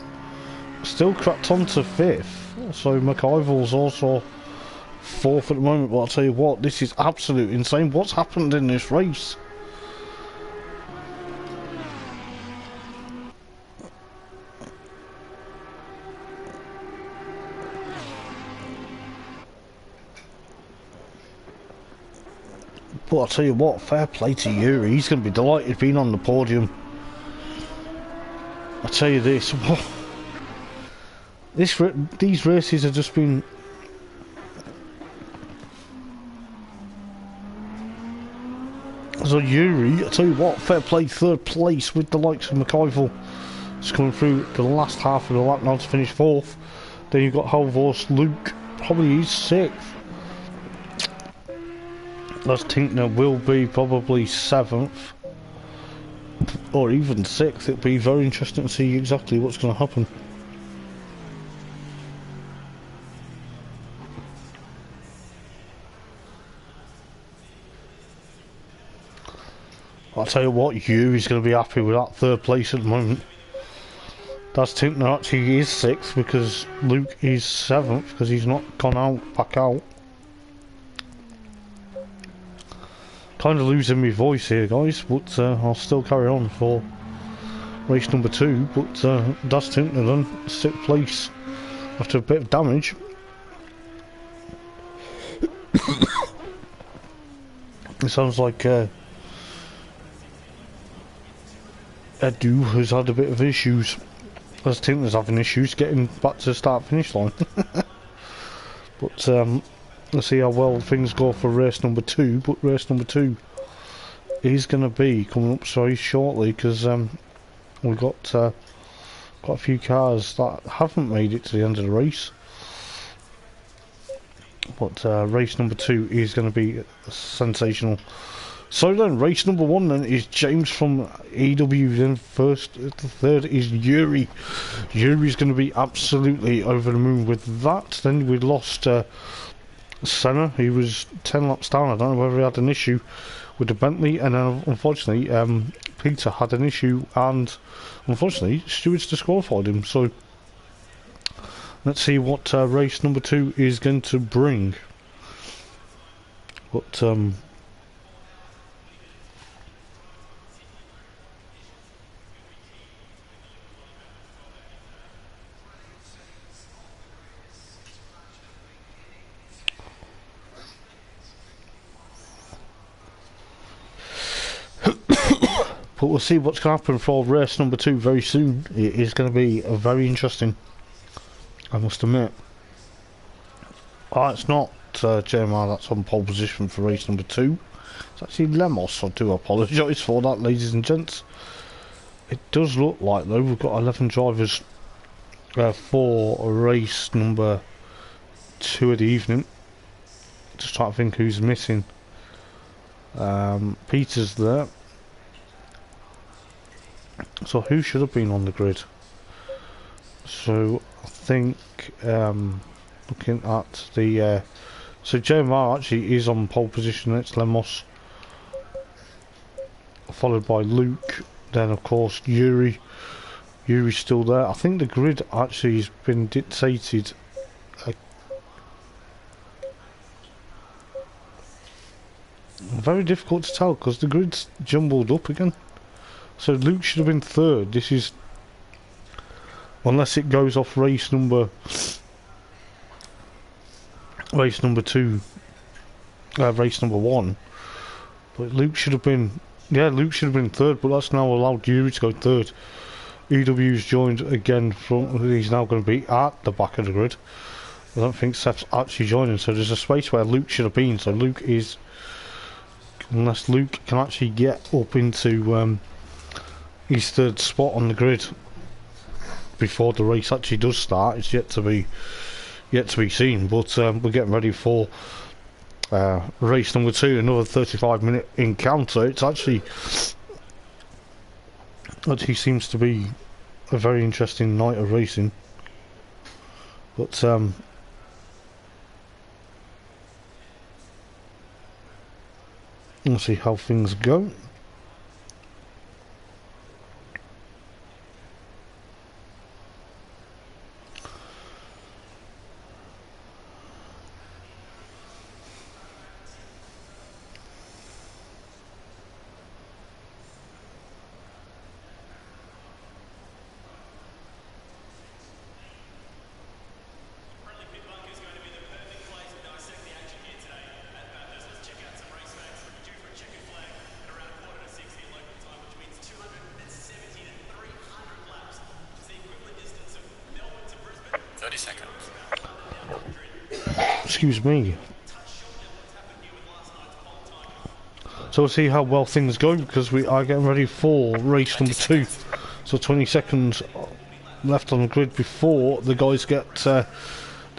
still cracked on to 5th. So McIvor's also 4th at the moment. But I'll tell you what, this is absolutely insane. What's happened in this race? But I'll tell you what, fair play to Yuri. He's going to be delighted being on the podium. I'll tell you this. These races have just been... So Yuri, I'll tell you what, fair play, third place with the likes of McIvor. It's coming through the last half of the lap now to finish 4th. Then you've got Halvorsen, Luke, probably he's 6th. Lars Tinkner will be probably 7th. Or even 6th. It'll be very interesting to see exactly what's going to happen. I'll tell you what, Yuri's going to be happy with that third place at the moment. Lars Tinkner actually is 6th because Luke is 7th because he's not gone back out. Kind of losing my voice here, guys, but I'll still carry on for race number 2. But Lars Tinkner done 6th place after a bit of damage. It sounds like Edu has had a bit of issues. Lars Tinkner's having issues getting back to the start-finish line. But let's see how well things go for race number 2. But race number 2 is going to be coming up very shortly because we've got quite a few cars that haven't made it to the end of the race. But race number 2 is going to be a sensational So then, race number 1 then is James from EW. Then the third is Yuri. Yuri's going to be absolutely over the moon with that. Then we lost Senna. He was 10 laps down. I don't know whether he had an issue with the Bentley, and then unfortunately Peter had an issue, and unfortunately stewards disqualified him. So let's see what race number 2 is going to bring. But but we'll see what's going to happen for race number 2 very soon. It is going to be very interesting, I must admit. It's not JMR that's on pole position for race number 2. It's actually Lemos. I do apologise for that, ladies and gents. It does look like, though, we've got 11 drivers for race number 2 of the evening. Just trying to think who's missing. Peter's there. So who should have been on the grid? So I think looking at the so JMR actually is on pole position. It's Lemos, followed by Luke. Then of course Yuri's still there. I think the grid actually has been dictated. Very difficult to tell because the grid's jumbled up again. So Luke should have been third. This is, unless it goes off race number 2, race number 1. But Luke should have been, Luke should have been third. But that's now allowed Yuri to go third. EW's joined again from. He's now going to be at the back of the grid. I don't think Seth's actually joining. So there's a space where Luke should have been. So Luke is, unless Luke can actually get up into his third spot on the grid before the race actually does start, it's yet to be seen. But we're getting ready for race number 2, another 35-minute encounter. It's actually seems to be a very interesting night of racing. But we'll see how things go. Excuse me. So we'll see how well things go, because we are getting ready for race number 2. So 20 seconds left on the grid before the guys get the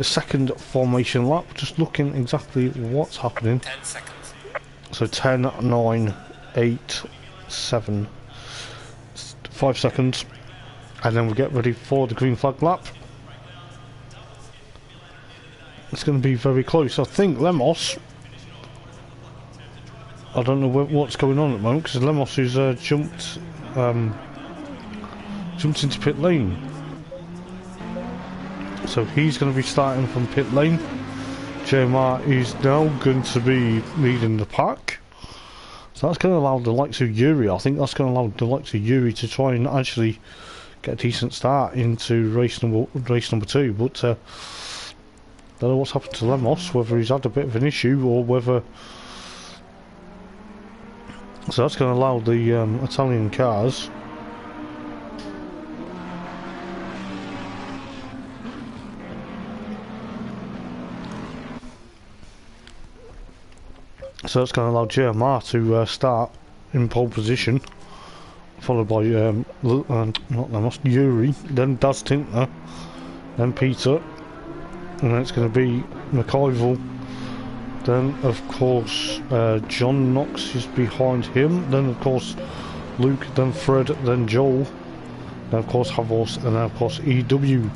second formation lap. Just looking exactly what's happening. 10 seconds. So 10, 9, 8, 7, 5 seconds. And then we get ready for the green flag lap. It's going to be very close. I think Lemos, I don't know what's going on at the moment, because Lemos has jumped into pit lane. So he's going to be starting from pit lane. JMR is now going to be leading the pack. So that's going to allow the likes of Yuri, I think that's going to allow the likes of Yuri to try and actually get a decent start into race number 2. But don't know what's happened to Lemos, whether he's had a bit of an issue or whether. So that's going to allow the Italian cars JMR to start in pole position, followed by not Lemos, Yuri, then Daz Tintner, then Peter. And then it's going to be McIvor Then of course John Knox is behind him. Then of course Luke, then Fred, then Joel. Then of course Havos, and then of course EW.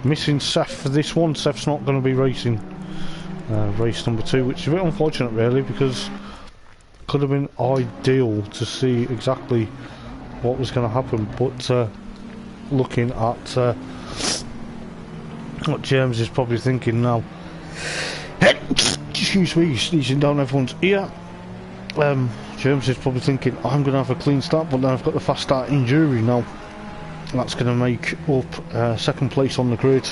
Missing Seth for this one. Seth's not going to be racing race number 2, which is a bit unfortunate really, because it could have been ideal to see exactly what was going to happen. But looking at what James is probably thinking now, excuse me, sneezing down everyone's ear. James is probably thinking, I'm going to have a clean start, but then I've got the fast start injury now. That's going to make up second place on the grid,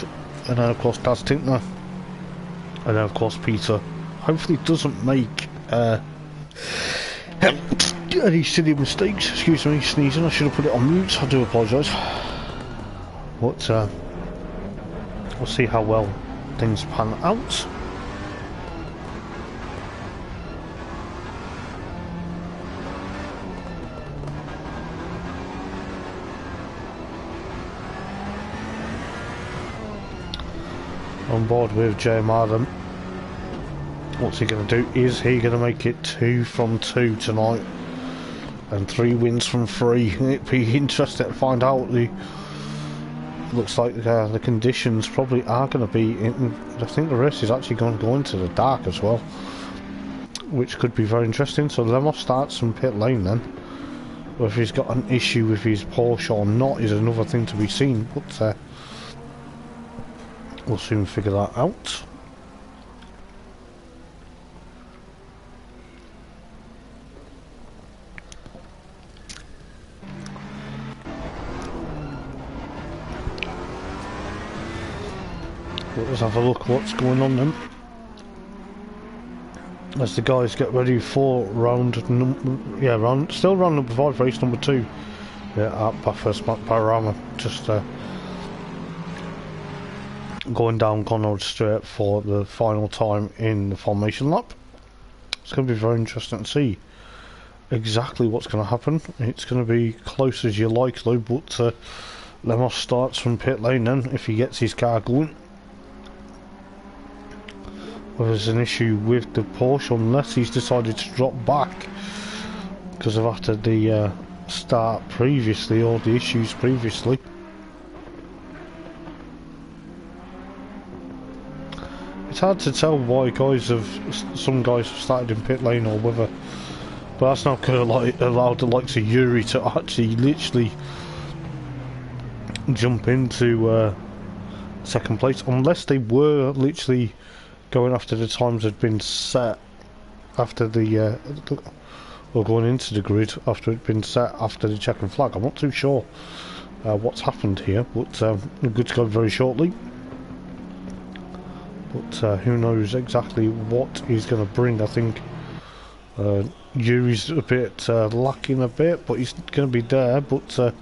and then of course Daz Tintner, and then of course Peter hopefully doesn't make any silly mistakes. Excuse me, sneezing, I should have put it on mute, I do apologise. But we'll see how well things pan out. On board with JMR then. What's he going to do? Is he going to make it 2 from 2 tonight? And 3 wins from 3. It'd be interesting to find out. Looks like the conditions probably are going to be in, I think the race is actually going to go into the dark as well, which could be very interesting. So Lemos starts from pit lane then. Whether he's got an issue with his Porsche or not is another thing to be seen, but we'll soon figure that out. Let's have a look what's going on then. As the guys get ready for round number 5, race number 2. Yeah, at Bathurst Panorama, just going down Conrad Straight for the final time in the formation lap. It's going to be very interesting to see exactly what's going to happen. It's going to be close as you like though, but Lemos starts from pit lane then, if he gets his car going. Well, there's an issue with the Porsche, unless he's decided to drop back because of after the start previously, or the issues previously. It's hard to tell why some guys have started in pit lane or whether, but that's not going to allow the likes of Yuri to actually literally jump into second place, unless they were literally going after the times had been set after the or going into the grid after it'd been set after the checkered flag. I'm not too sure what's happened here, but the grid's gone very shortly. But who knows exactly what he's going to bring. I think Yuri's a bit lacking a bit, but he's going to be there. But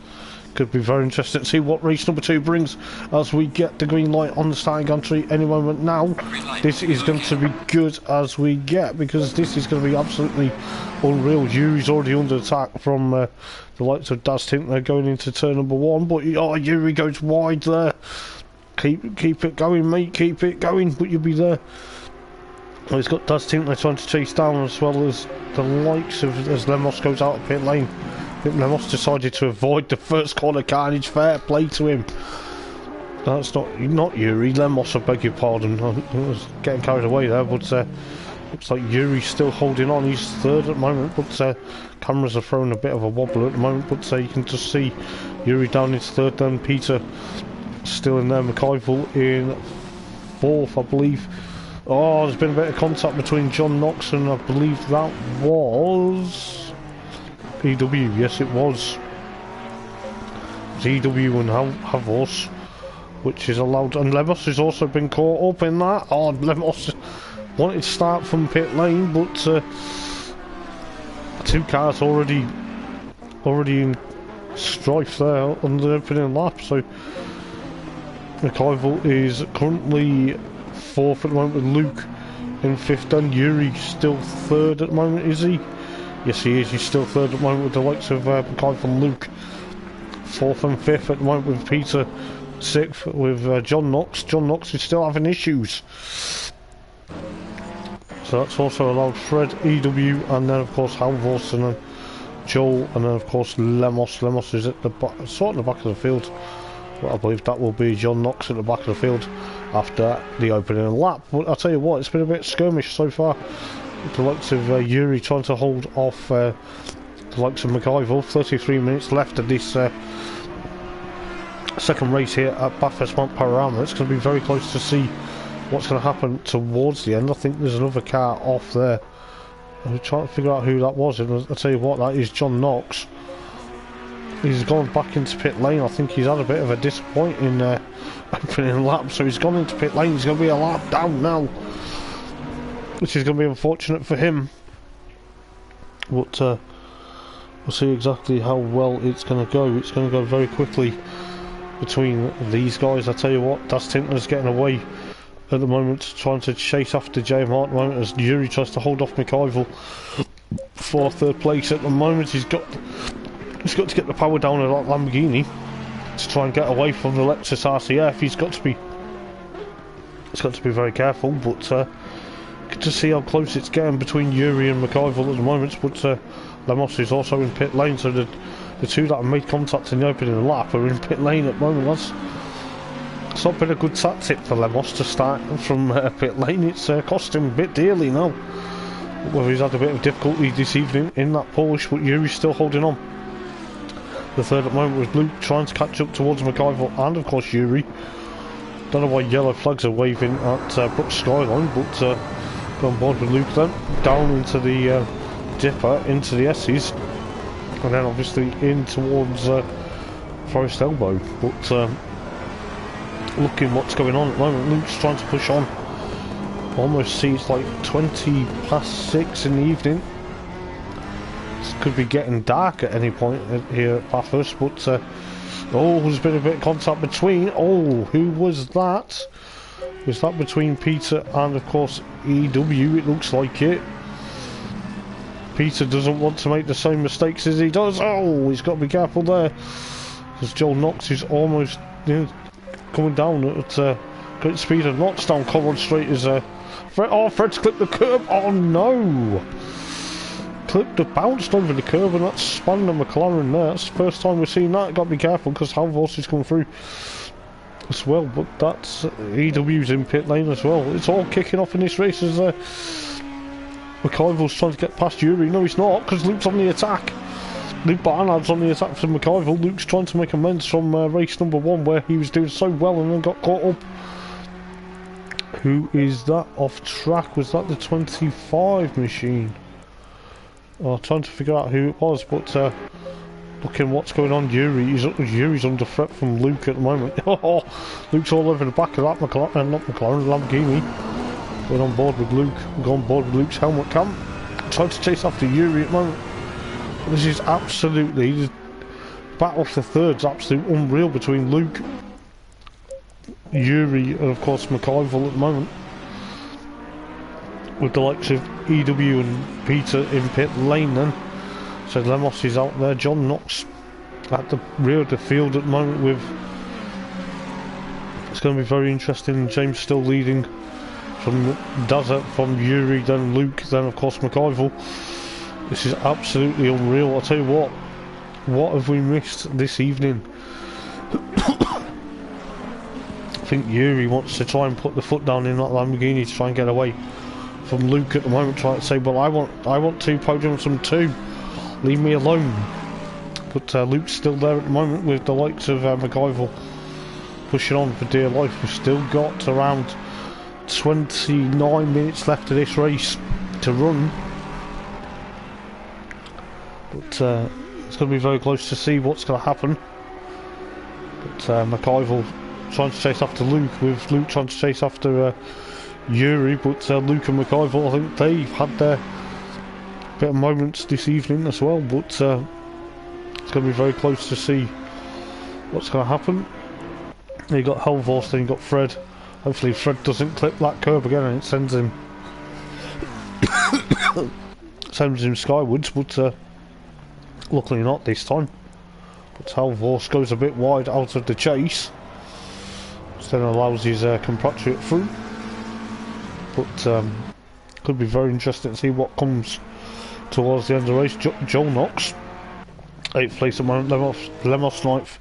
could be very interesting to see what race number 2 brings as we get the green light on the starting gantry any moment now. This is going to be good as we get, because this is going to be absolutely unreal. Yuri's already under attack from the likes of Daz Tintner going into turn number 1, but Yuri goes wide there. Keep it going, mate, keep it going, but you'll be there. Well, he's got Daz Tintner trying to chase down, as well as the likes of, as Lemos goes out of pit lane. I think Lemos decided to avoid the first corner carnage. Fair play to him. That's not Yuri. Lemos, I beg your pardon. I was getting carried away there, but looks like Yuri's still holding on. He's third at the moment, but cameras are throwing a bit of a wobble at the moment, but you can just see Yuri down into third, then Peter still in there, McIvor in fourth, I believe. Oh, there's been a bit of contact between John Knox and I believe that was EW, yes it was. It was EW and Havos, which is allowed, and Lemos has also been caught up in that. Oh, Lemos wanted to start from pit lane, but 2 cars already in strife there on the opening lap. So McIvor is currently 4th at the moment with Luke in 5th, and Yuri still 3rd at the moment, is he? Yes he is, he's still 3rd at the moment with the likes of McIvor and Luke. 4th and 5th at the moment with Peter. 6th with John Knox. John Knox is still having issues. So that's also allowed Fred, EW, and then of course Halvorsen and then Joel, and then of course Lemos. Lemos is at the sort of the back of the field. But I believe that will be John Knox at the back of the field after the opening lap. But I'll tell you what, it's been a bit skirmish so far. The likes of Yuri trying to hold off the likes of McIver. 33 minutes left of this second race here at Bathurst Mount Panorama. It's going to be very close to see what's going to happen towards the end. I think there's another car off there. I'm trying to figure out who that was, and I'll tell you what, that is John Knox. He's gone back into pit lane. I think he's had a bit of a disappointing opening lap, so he's gone into pit lane. He's going to be a lap down now, which is going to be unfortunate for him. But we'll see exactly how well it's going to go. It's going to go very quickly between these guys. I tell you what, Das Tintner's getting away at the moment, trying to chase after JMR at the moment as Yuri tries to hold off McIver for third place at the moment. He's got to get the power down of that Lamborghini to try and get away from the Lexus RCF. He's got to be very careful, but good to see how close it's getting between Yuri and McIver at the moment. But Lemos is also in pit lane, so the two that have made contact in the opening lap are in pit lane at the moment. It's not been a good tactic for Lemos to start from pit lane. It's cost him a bit dearly now. Whether he's had a bit of difficulty this evening in that Porsche, but Yuri's still holding on. The third at the moment was Luke trying to catch up towards McIver and of course Yuri. Don't know why yellow flags are waving at Brooks Skyline, but go on board with Luke then. Down into the dipper, into the S's, and then obviously in towards Forest Elbow. But looking what's going on at the moment, Luke's trying to push on. Almost see it's like 20 past 6 in the evening. This could be getting dark at any point here at Bathurst, but oh, there's been a bit of contact between. Oh, who was that? Was that between Peter and of course EW? It looks like it. Peter doesn't want to make the same mistakes as he does. Oh, he's got to be careful there, because Joel Knox is almost coming down at great speed and Knox down Conrad Straight as Fred. Oh, Fred's clipped the curb. Oh no! Bounced over the curb, and that's spun the McLaren there. That's the first time we've seen that. Got to be careful because Halvorsen is coming through as well. But that's EW's in pit lane as well. It's all kicking off in this race as McIver's trying to get past Yuri. No, he's not, because Luke's on the attack. Luke Barnard's on the attack from McIver. Luke's trying to make amends from race number 1 where he was doing so well and then got caught up. Who is that off track? Was that the 25 machine? Oh, trying to figure out who it was, but looking what's going on, Yuri's under threat from Luke at the moment. Oh, Luke's all over the back of that Lamborghini. Going on board with Luke. Going on board with Luke's helmet cam. Trying to chase after Yuri at the moment. This is absolutely the battle for thirds, absolute unreal between Luke, Yuri, and of course McIver at the moment, with the likes of EW and Peter in pit lane then. So Lemos is out there. John Knox at the rear of the field at the moment with... It's going to be very interesting. James still leading from Desert, from Yuri, then Luke, then of course McIver. This is absolutely unreal. I'll tell you what have we missed this evening? I think Yuri wants to try and put the foot down in that Lamborghini to try and get away from Luke at the moment, trying to say, well, I want 2 podiums from 2. Leave me alone. But Luke's still there at the moment with the likes of McIver pushing on for dear life. We've still got around 29 minutes left of this race to run. But it's going to be very close to see what's going to happen. But McIver trying to chase after Luke, with Luke trying to chase after Yuri. But Luke and McIver, I think they've had their bit of moments this evening as well. But it's going to be very close to see what's going to happen. You got Halvorsen, then you got Fred. Hopefully Fred doesn't clip that curb again and it sends him skywards, but luckily not this time. But Halvorsen goes a bit wide out of the chase, which then allows his compatriot through. But Could be very interesting to see what comes towards the end of the race. Joel Knox, 8th place at the moment, Lemos 9th,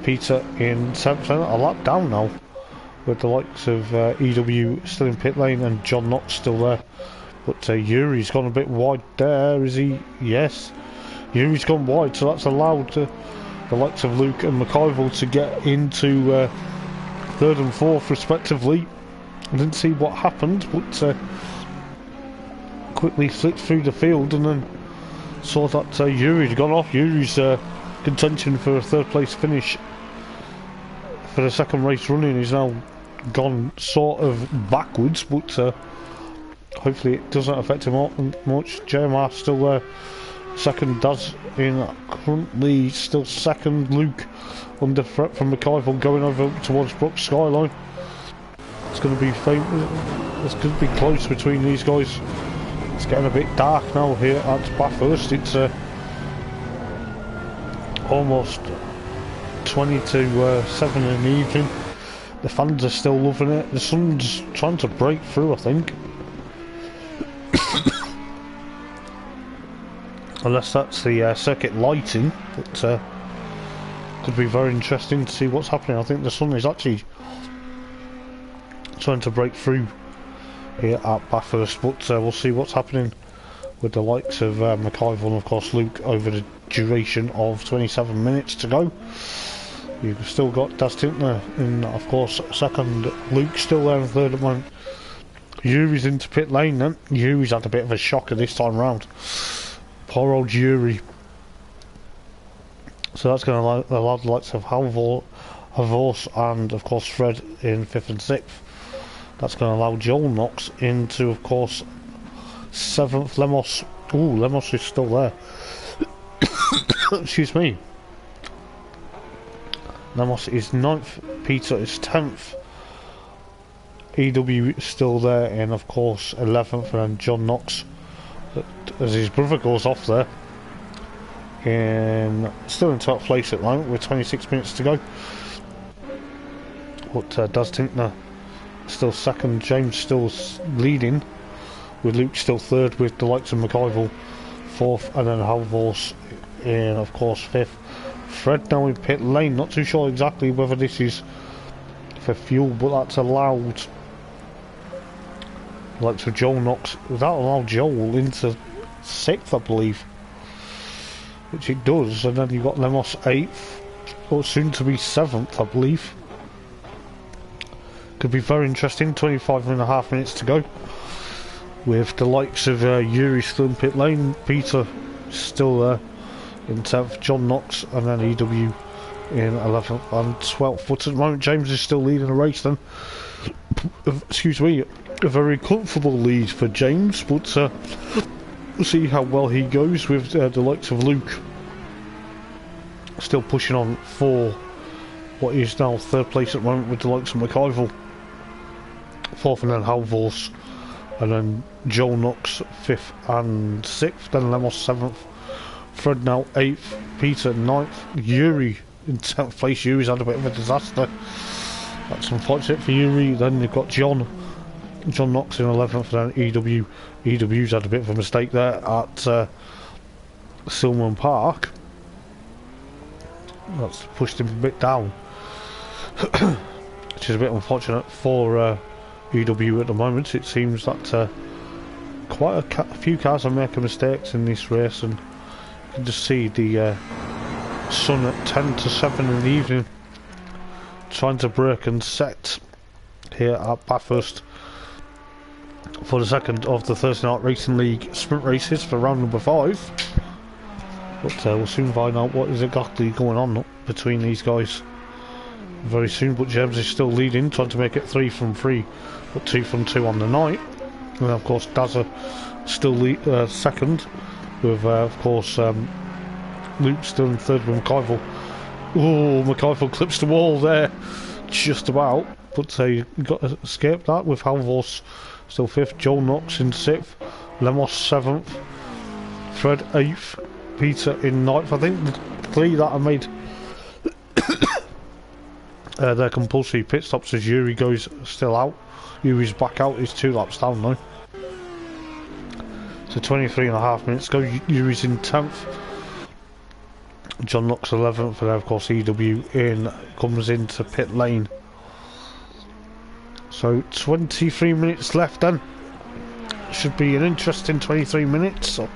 Peter in 7th, a lap down now, with the likes of EW still in pit lane and John Knox still there. But Yuri's gone a bit wide there, is he? Yes. Yuri's gone wide, so that's allowed the likes of Luke and McIvor to get into 3rd and 4th respectively. I didn't see what happened, but quickly flicked through the field and then saw that Yuri'd gone off. Yuri's contention for a 3rd place finish for the 2nd race running is now gone sort of backwards, but hopefully it doesn't affect him much. JMR still there, 2nd, Daz in currently still 2nd, Luke under threat from McIvor going over towards Brook Skyline. It's going to be it's going to be close between these guys. It's getting a bit dark now here at Bathurst. It's almost 20 to 7 in the evening. The fans are still loving it. The sun's trying to break through, I think. Unless that's the circuit lighting, but could be very interesting to see what's happening. I think the sun is actually trying to break through here at Bathurst, but we'll see what's happening with the likes of McIvor and of course Luke over the duration of 27 minutes to go. You've still got Daz Tintner in, of course, 2nd, Luke still there in 3rd at the moment. Yuri's into pit lane then. Yuri's had a bit of a shocker this time round. Poor old Yuri. So that's going to allow the likes of Havors and of course Fred in 5th and 6th. That's going to allow Joel Knox into, of course, 7th. Lemos. Ooh, Lemos is still there. Excuse me. Lemos is 9th. Peter is 10th. EW is still there, and of course 11th, and then John Knox, as his brother goes off there, and still in 12th place at the moment with 26 minutes to go. But Daz Tintner still 2nd, James still leading, with Luke still 3rd, with the likes of McIvor 4th, and then Halvors in, of course, 5th. Fred now in pit lane, not too sure exactly whether this is for fuel, but that's allowed the likes of Joel Knox. That allowed Joel into 6th, I believe, which it does, and then you've got Lemos 8th, or soon to be 7th, I believe. Could be very interesting. 25.5 minutes to go, with the likes of Yuri still in pit lane, Peter still there in 10th, John Knox, and then EW in 11th and 12th. But at the moment James is still leading the race then. Excuse me, a very comfortable lead for James, but we'll see how well he goes with the likes of Luke still pushing on for what is now 3rd place at the moment, with the likes of McIvor 4th, and then Halvors, and then Joel Knox 5th and 6th, then Lemos 7th, Fred now 8th, Peter 9th, Yuri in 10th place. Yuri's had a bit of a disaster. That's unfortunate for Yuri. Then you've got John Knox in 11th, and then EW. EW's had a bit of a mistake there at Silman Park. That's pushed him a bit down, which is a bit unfortunate for EW at the moment. It seems that quite a few cars are making mistakes in this race, and you can just see the sun at 10 to 7 in the evening trying to break and set here at Bathurst for the 2nd of the Thursday Night Racing League sprint races for round number 5. But we'll soon find out what is exactly going on between these guys very soon. But James is still leading, trying to make it 3 from 3, but 2 from 2 on the night. And then of course Dazza still 2nd, with of course Luke still in 3rd with McIvor. Oh, McIvor clips the wall there, just about, but he got to escape that, with Halvors still 5th, Joel Knox in 6th, Lemos 7th, Fred 8th, Peter in 9th. I think the 3 that I made their compulsory pit stops as Yuri goes still out. Yuri's back out, he's 2 laps down now. So 23.5 minutes ago, Yuri's in 10th. John Knox 11th, and of course EW comes into pit lane. So 23 minutes left then. Should be an interesting 23 minutes. But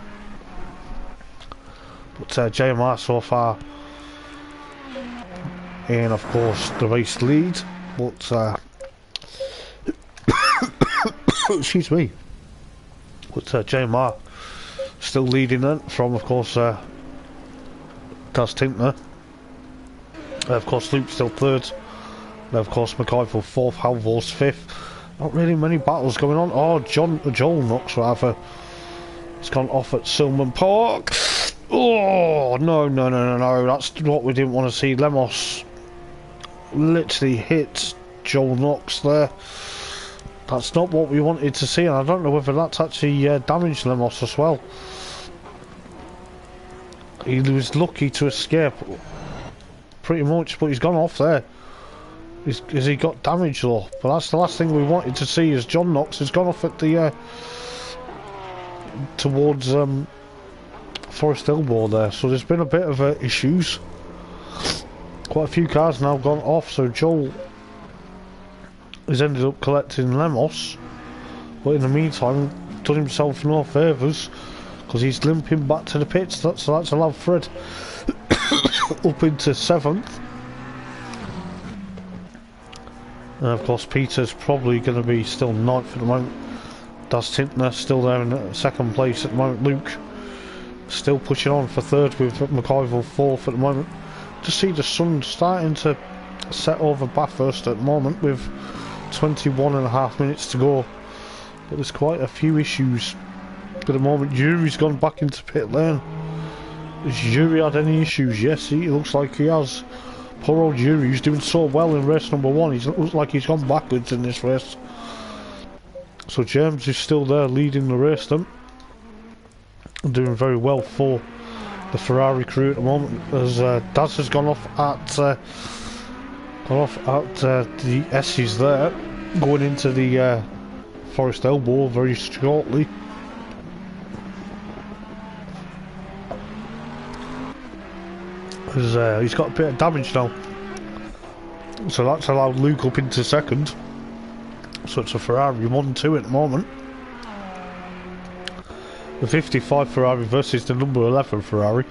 JMR so far in, of course, the race lead. But excuse me. But JMR still leading then from, of course, Daz Tintner. Of course, Luke still third. And of course, McIver fourth, Halvor's fifth. Not really many battles going on. Oh, Joel Knox rather. He's gone off at Silman Park. Oh, no. That's what we didn't want to see. Lemos literally hits Joel Knox there. That's not what we wanted to see, and I don't know whether that's actually damaged Lemos as well. He was lucky to escape, pretty much, but he's gone off there. Has he got damage though? But that's the last thing we wanted to see, is John Knox has gone off at the towards Forest Elbow there. So there's been a bit of issues. Quite a few cars now gone off, so Joel has ended up collecting Lemos, but in the meantime done himself no favours, because he's limping back to the pits. So that's allowed Fred up into 7th. And of course Peter's probably going to be still 9th at the moment. Daz Tintner still there in 2nd place at the moment. Luke still pushing on for 3rd with McIver 4th at the moment. Just see the sun starting to set over Bathurst at the moment with 21.5 minutes to go. But there's quite a few issues at the moment. Yuri's gone back into pit lane. Has Yuri had any issues? Yes, he looks like he has. Poor old Yuri, who's doing so well in race number 1. He looks like he's gone backwards in this race. So James is still there leading the race then. Doing very well for the Ferrari crew at the moment, as Daz has gone off at the S's there, going into the Forest Elbow very shortly. As he's got a bit of damage now, so that's allowed Luke up into 2nd. So it's a Ferrari 1-2 at the moment. The 55 Ferrari versus the number 11 Ferrari.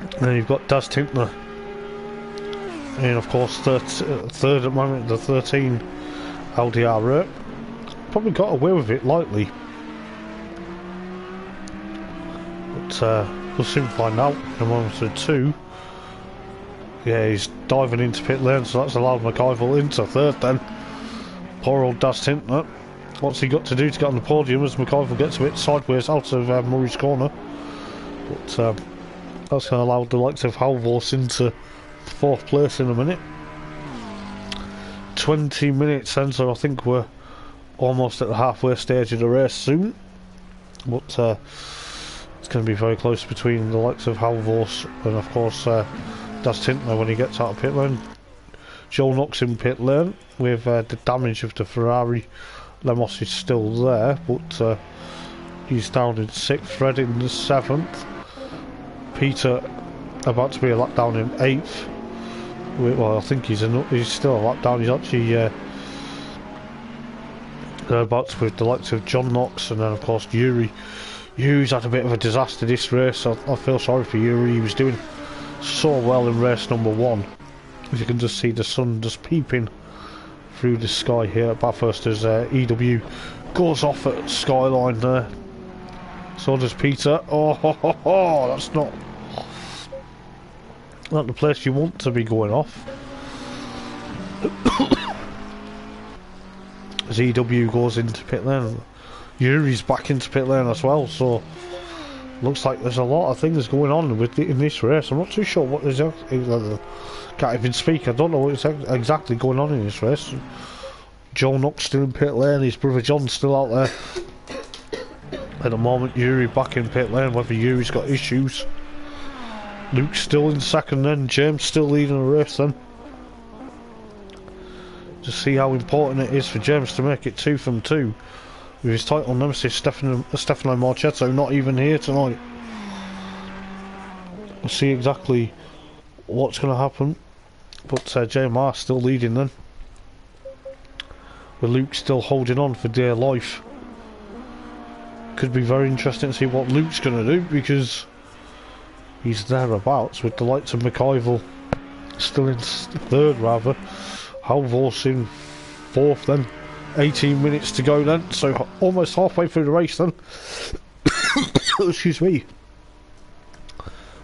And then you've got Daz Tintner, and of course third at the moment, the 13 Audi R8. Probably got away with it lightly, but we'll soon find out in a moment or two. Yeah, he's diving into pit lane, so that's allowed McIver into 3rd then. Poor old Daz Tintner. What's he got to do to get on the podium as McIver gets a bit sideways out of Murray's corner? But that's going to allow the likes of Halvorsen into 4th place in a minute. 20 minutes then, so I think we're almost at the halfway stage of the race soon. But it's going to be very close between the likes of Halvorsen and of course Daz Tintner when he gets out of pit lane. Joel Knox in pit lane with the damage of the Ferrari. Lemos is still there, but he's down in 6th. Fred in the 7th. Peter about to be a lap down in 8th. Well, I think he's still a lap down. He's actually about to with the likes of John Knox, and then of course Yuri. Yuri's had a bit of a disaster this race. I feel sorry for Yuri. He was doing so well in race number 1. As you can just see the sun just peeping through the sky here at Bathurst as EW goes off at Skyline there. So does Peter. Oh, that's not the place you want to be going off. As EW goes into pit lane, Yuri's back into pit lane as well, so looks like there's a lot of things going on in this race. I'm not too sure what is can't even speak. I don't know what's exactly going on in this race. Joel Knox still in pit lane, his brother John's still out there. At the moment, Yuri back in pit lane, whether Yuri's got issues. Luke's still in 2nd then, James still leading the race then. Just see how important it is for James to make it 2 from 2. with his title nemesis Stefano Marchetto not even here tonight. We'll see exactly what's going to happen, but JMR still leading then, with Luke still holding on for dear life. Could be very interesting to see what Luke's going to do, because he's thereabouts with the likes of McIvor still in third rather, Halvorsen in fourth then. 18 minutes to go then, so almost halfway through the race then. Excuse me.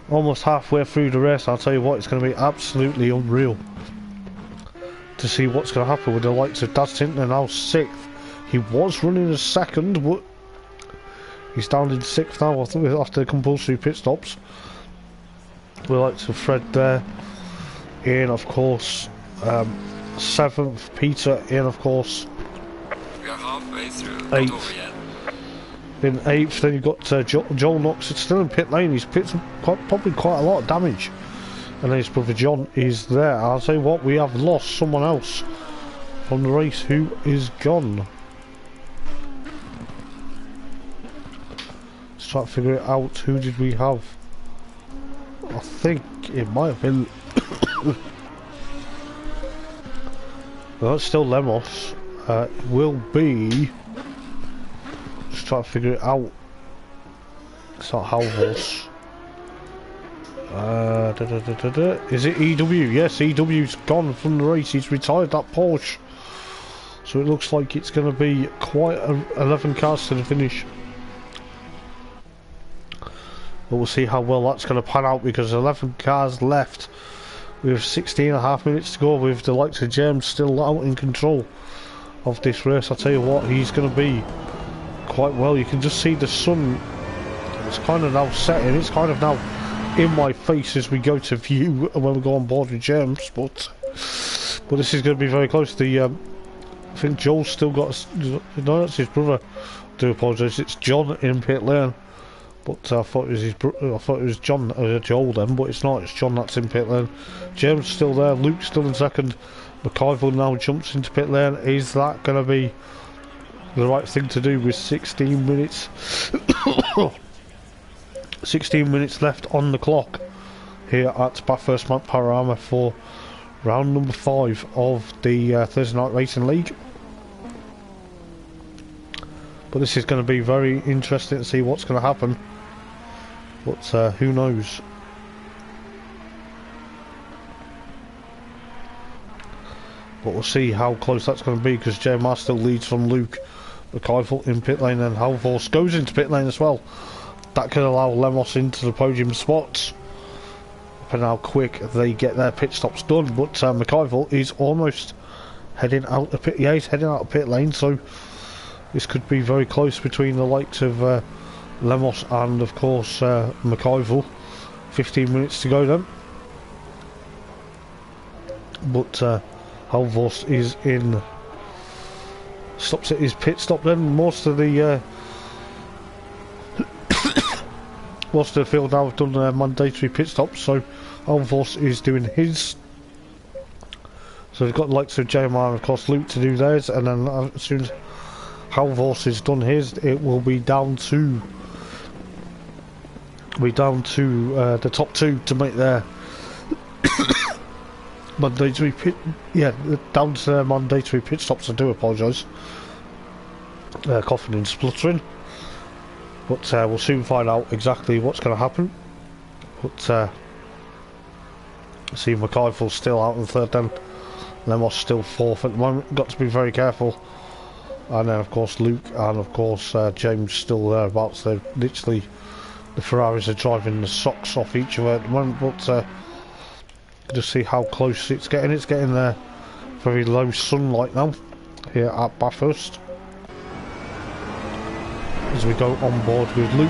Almost halfway through the race. I'll tell you what, it's going to be absolutely unreal to see what's going to happen with the likes of Daz Tintner now 6th. He was running as second, but he's down in 6th now after the compulsory pit stops. The likes of Fred there, Ian of course, 7th, Peter, Ian of course, we are halfway through. 8th. In 8th, then you've got Joel Knox. It's still in pit lane. He's picked probably quite a lot of damage, and then his brother John is there. I'll tell you what, we have lost someone else from the race who is gone. Let's try to figure it out. Who did we have? I think it might have been well, it's still Lemos. Will be, just try to figure it out. It's not Halvorsen. Is it EW? Yes, EW's gone from the race. He's retired that Porsche, so it looks like it's going to be quite 11 cars to the finish. But we'll see how well that's going to pan out, because 11 cars left with 16.5 minutes to go, with the likes of James still out in control of this race. I'll tell you what, he's going to be quite well. You can just see the sun, it's kind of now setting. It's kind of now in my face as we go to view when we go on board with James, but this is going to be very close. I think Joel's still got, no, that's his brother. I do apologise, it's John in pit lane. But I thought it was John, Joel then, but it's not. It's John that's in pit lane. James still there. Luke's still in second. McIvor now jumps into pit lane. Is that going to be the right thing to do with 16 minutes? 16 minutes left on the clock here at Bathurst Panorama for round number 5 of the Thursday Night Racing League. But this is going to be very interesting to see what's going to happen. But who knows? But we'll see how close that's going to be, because JMR still leads from Luke. McIvor in pit lane, and Halvorsen goes into pit lane as well. That could allow Lemos into the podium spots, depending how quick they get their pit stops done. But McIvor is almost heading out of pit. Yeah, he's heading out of pit lane, so this could be very close between the likes of Lemos and of course McIvor. 15 minutes to go then. But Halvorsen is in, stops at his pit stop then. Most of the field now have done their mandatory pit stops, so Halvorsen is doing his. So we've got the likes of JMR and of course Luke to do theirs, and then as soon as Halvorsen has done his, it will be down to the top 2 to make their mandatory pit. Yeah, down to their mandatory pit stops. I do apologise. Coughing and spluttering. But we'll soon find out exactly what's going to happen. But see, McIvor's still out in third then. Lemos still 4th at the moment. Got to be very careful. And then of course Luke and of course James still thereabouts. They're literally, the Ferraris are driving the socks off each other at the moment. But just see how close it's getting. It's getting there. Very low sunlight now here at Bathurst as we go on board with Luke.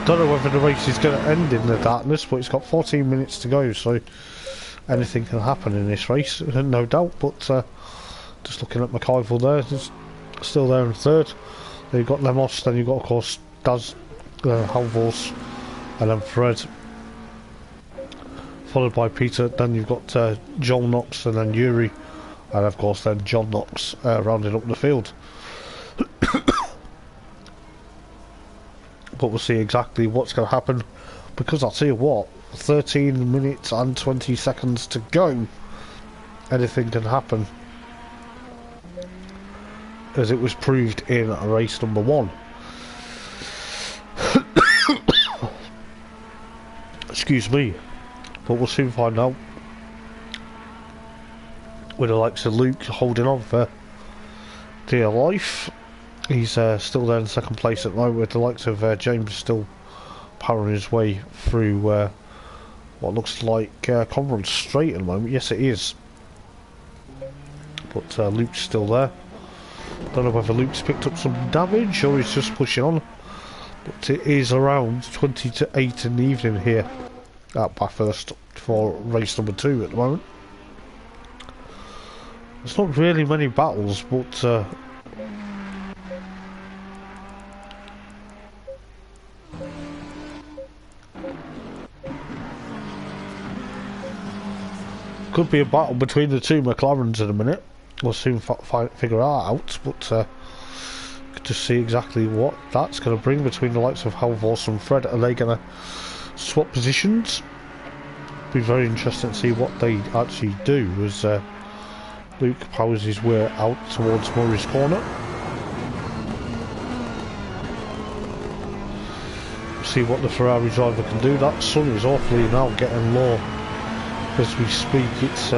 Don't know whether the race is going to end in the darkness, but it's got 14 minutes to go, so anything can happen in this race, no doubt. But just looking at McIvor there, he's still there in third. Then you've got Lemos, then you've got of course Daz, Halvorsen, and then Fred, followed by Peter. Then you've got Joel Knox, and then Yuri, and of course then John Knox rounding up the field. but we'll see exactly what's going to happen, because I'll tell you what, 13 minutes and 20 seconds to go. Anything can happen, as it was proved in race number 1. Excuse me, but we'll soon find out, with the likes of Luke holding on for dear life. He's still there in second place at the moment, with the likes of James still powering his way through what looks like Conference Straight at the moment. Yes, it is. But Luke's still there. Don't know whether Luke's picked up some damage or he's just pushing on. But it is around 20 to 8 in the evening here at Bathurst for race number 2 at the moment. There's not really many battles, but could be a battle between the two McLarens in a minute. We'll soon figure that out, but to see exactly what that's going to bring between the likes of Halvorsen and Fred. Are they going to swap positions? Be very interesting to see what they actually do as Luke powers his way out towards Murray's corner. See what the Ferrari driver can do. That sun is awfully now getting low as we speak. It's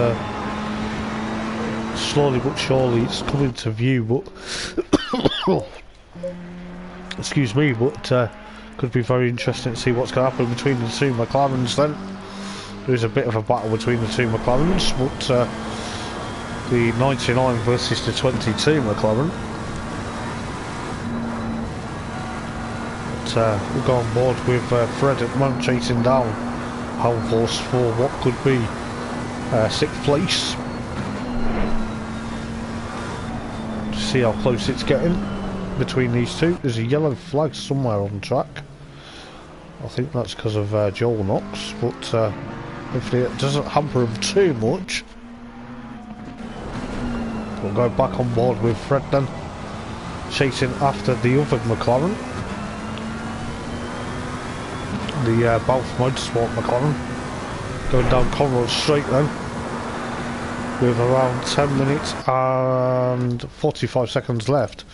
slowly but surely it's coming to view, but excuse me, but could be very interesting to see what's going to happen between the two McLarens then. There's a bit of a battle between the two McLarens, but the 99 versus the 22 McLaren. But we'll go on board with Fred at the moment, chasing down Halvorsen for what could be 6th place. To see how close it's getting between these two. There's a yellow flag somewhere on the track. I think that's because of Joel Knox, but hopefully it doesn't hamper him too much. We'll go back on board with Fred then, chasing after the other McLaren, the Bath Motorsport McLaren, going down Conroe Straight then, with around 10 minutes and 45 seconds left,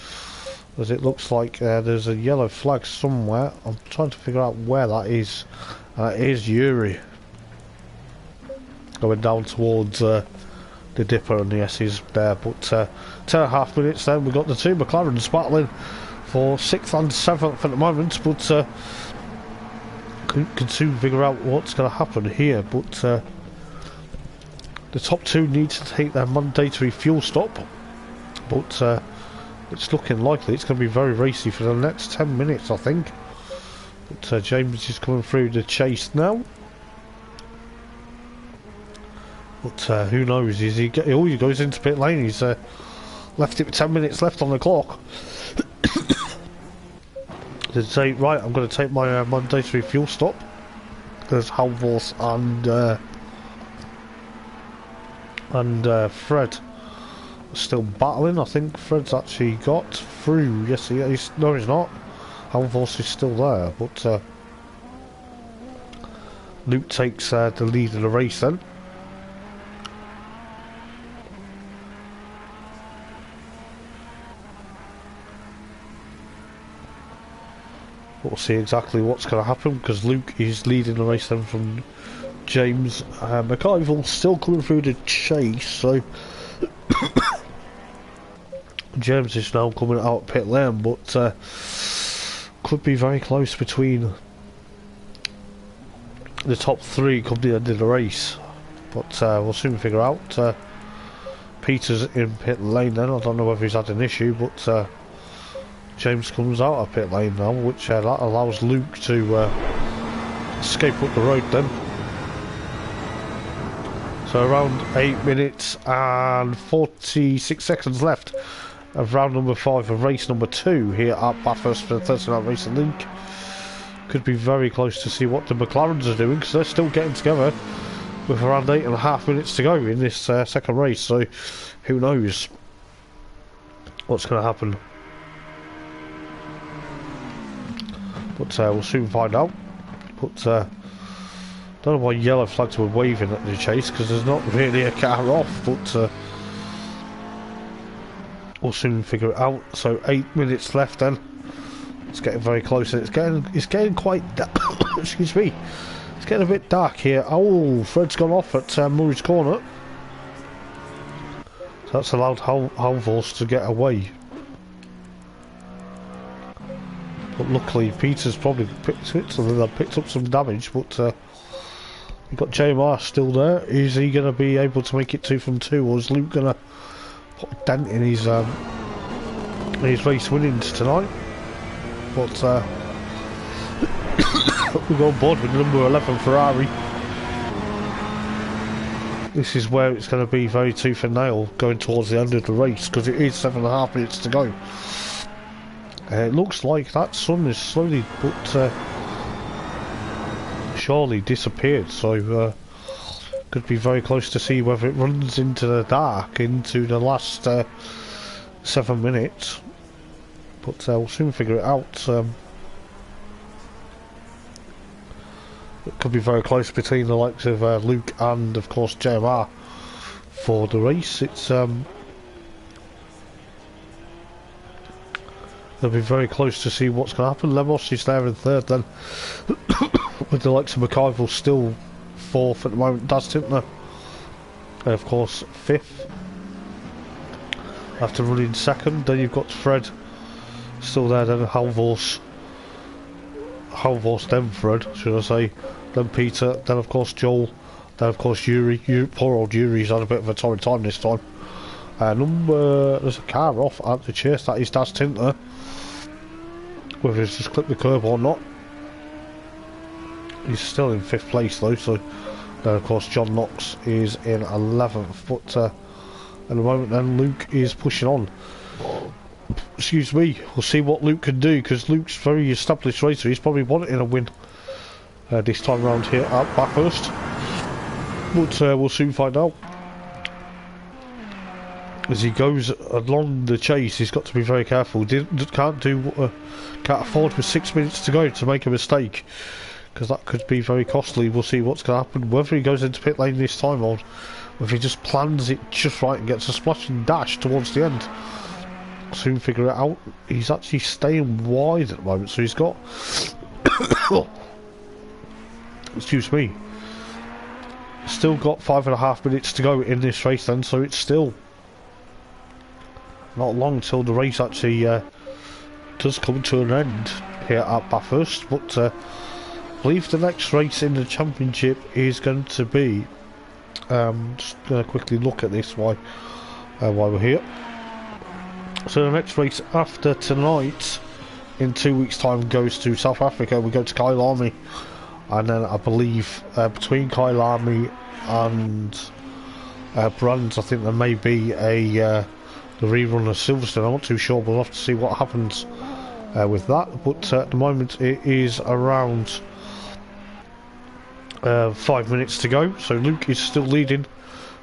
as it looks like there's a yellow flag somewhere. I'm trying to figure out where that is. It is Yuri, going down towards the Dipper and the S's there, but 10.5 minutes then. We've got the two McLarens battling for 6th and 7th at the moment, but can soon figure out what's going to happen here. But the top two need to take their mandatory fuel stop, but it's looking likely it's going to be very racy for the next 10 minutes, I think. But James is coming through the chase now. But who knows? Is he he goes into pit lane. He's left it with 10 minutes left on the clock. To say, right, I'm going to take my mandatory fuel stop. There's Halvorsen and Fred still battling. I think Fred's actually got through. Yes, he's no, he's not. Halvorsen is still there, but Luke takes the lead in the race then. We'll see exactly what's going to happen, because Luke is leading the race then from James. McIvor still coming through the chase, so James is now coming out pit lane, but could be very close between the top three come the end of the race. But we'll soon figure out. Peter's in pit lane then. I don't know whether he's had an issue, but James comes out of pit lane now, which that allows Luke to escape up the road then. So around 8 minutes and 46 seconds left of round number 5 of race number 2 here at Bathurst for the Thursday Night Racing League. Could be very close to see what the McLarens are doing, because they're still getting together with around 8.5 minutes to go in this second race. So who knows what's going to happen. But we'll soon find out. But don't know why yellow flags were waving at the chase, because there's not really a car off, but we'll soon figure it out. So 8 minutes left then. It's getting very close, and it's getting quite excuse me. It's getting a bit dark here. Oh, Fred's gone off at Murray's Corner. So that's allowed Halvorst to get away. But luckily Peter's probably picked up some damage, but we've got JMR still there. Is he going to be able to make it 2 from 2, or is Luke going to put a dent in his race winnings tonight? But we go on board with number 11 Ferrari. This is where it's going to be very tooth and nail going towards the end of the race, because it is 7.5 minutes to go. It looks like that sun is slowly but surely disappeared, so could be very close to see whether it runs into the dark into the last 7 minutes. But we'll soon figure it out. It could be very close between the likes of Luke and, of course, JMR for the race. It's they'll be very close to see what's going to happen. Lemos is there in third then, with the likes of McIvor still fourth at the moment. Das Tintner, and of course fifth. After running second, then you've got Fred still there. Then Halvorst, then Fred, should I say? Then Peter. Then of course Joel. Then of course Yuri. Poor old Yuri's had a bit of a torrid time this time. There's a car off at the chase. That is Das Tintner. Whether he's just clipped the curb or not. He's still in 5th place though, so then of course John Knox is in 11th, but at the moment then Luke is pushing on. Excuse me, we'll see what Luke can do, because Luke's a very established racer. He's probably wanting a win this time around here at Bathurst, but we'll soon find out. As he goes along the chase, he's got to be very careful. Can't afford with 6 minutes to go to make a mistake, because that could be very costly. We'll see what's going to happen, whether he goes into pit lane this time or whether he just plans it just right and gets a splashing dash towards the end. Soon figure it out. He's actually staying wide at the moment, so he's got excuse me, still got 5.5 minutes to go in this race then, so it's still not long till the race actually does come to an end here at Bathurst. But I believe the next race in the championship is going to be just going to quickly look at this while we're here. So the next race after tonight in 2 weeks time goes to South Africa. We go to Kyalami, and then I believe between Kyalami and Brands, I think there may be a the rerun of Silverstone. I'm not too sure, but we'll have to see what happens with that. But at the moment it is around 5 minutes to go, so Luke is still leading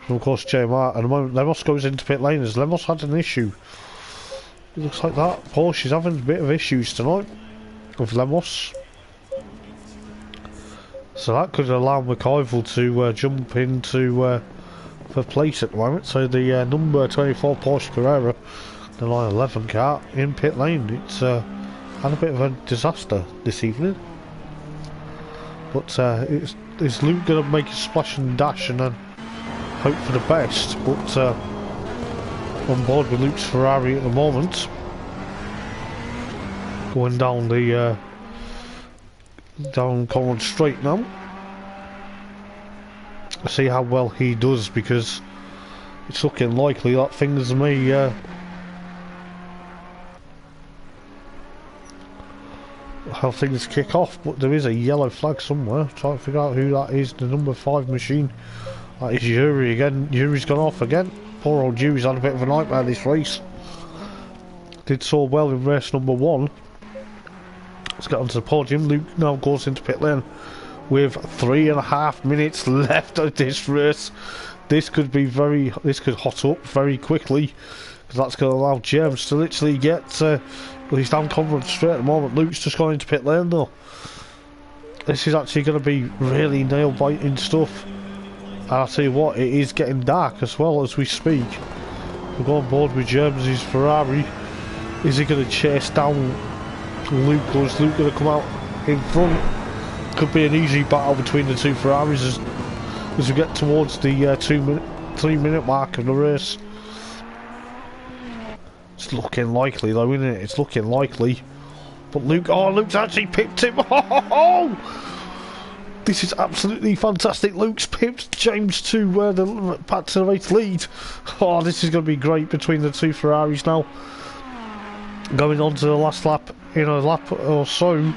from, of course, JMR. At the moment Lemos goes into pit lane as Lemos had an issue. It looks like that Porsche is having a bit of issues tonight with Lemos, so that could allow McIvor to jump into for place at the moment. So the number 24 Porsche Carrera, the line 11 car in pit lane. It's had a bit of a disaster this evening, but is Luke going to make a splash and dash and then hope for the best? But on board with Luke's Ferrari at the moment, going down the down Conrad Straight now. See how well he does, because it's looking likely that things may how things kick off. But there is a yellow flag somewhere. Trying to figure out who that is. The number 5 machine. That is Yuri again. Yuri's gone off again. Poor old Yuri's had a bit of a nightmare this race. Did so well in race number 1. Let's get onto the podium. Luke now goes into pit lane with 3.5 minutes left of this race. This could hot up very quickly, because that's going to allow James to literally get Well, he's down Conrad straight at the moment. Luke's just gone into pit lane though. This is actually going to be really nail-biting stuff. And I'll tell you what, it is getting dark as well as we speak. We're going board with James' Ferrari. Is he going to chase down Luke, or is Luke going to come out in front? Could be an easy battle between the two Ferraris as we get towards the 3-minute mark of the race. It's looking likely though, isn't it? It's looking likely. But Luke's actually pipped him. This is absolutely fantastic. Luke's pipped James to back to the race lead. Oh, this is going to be great between the two Ferraris now. Going on to the last lap in a lap or so.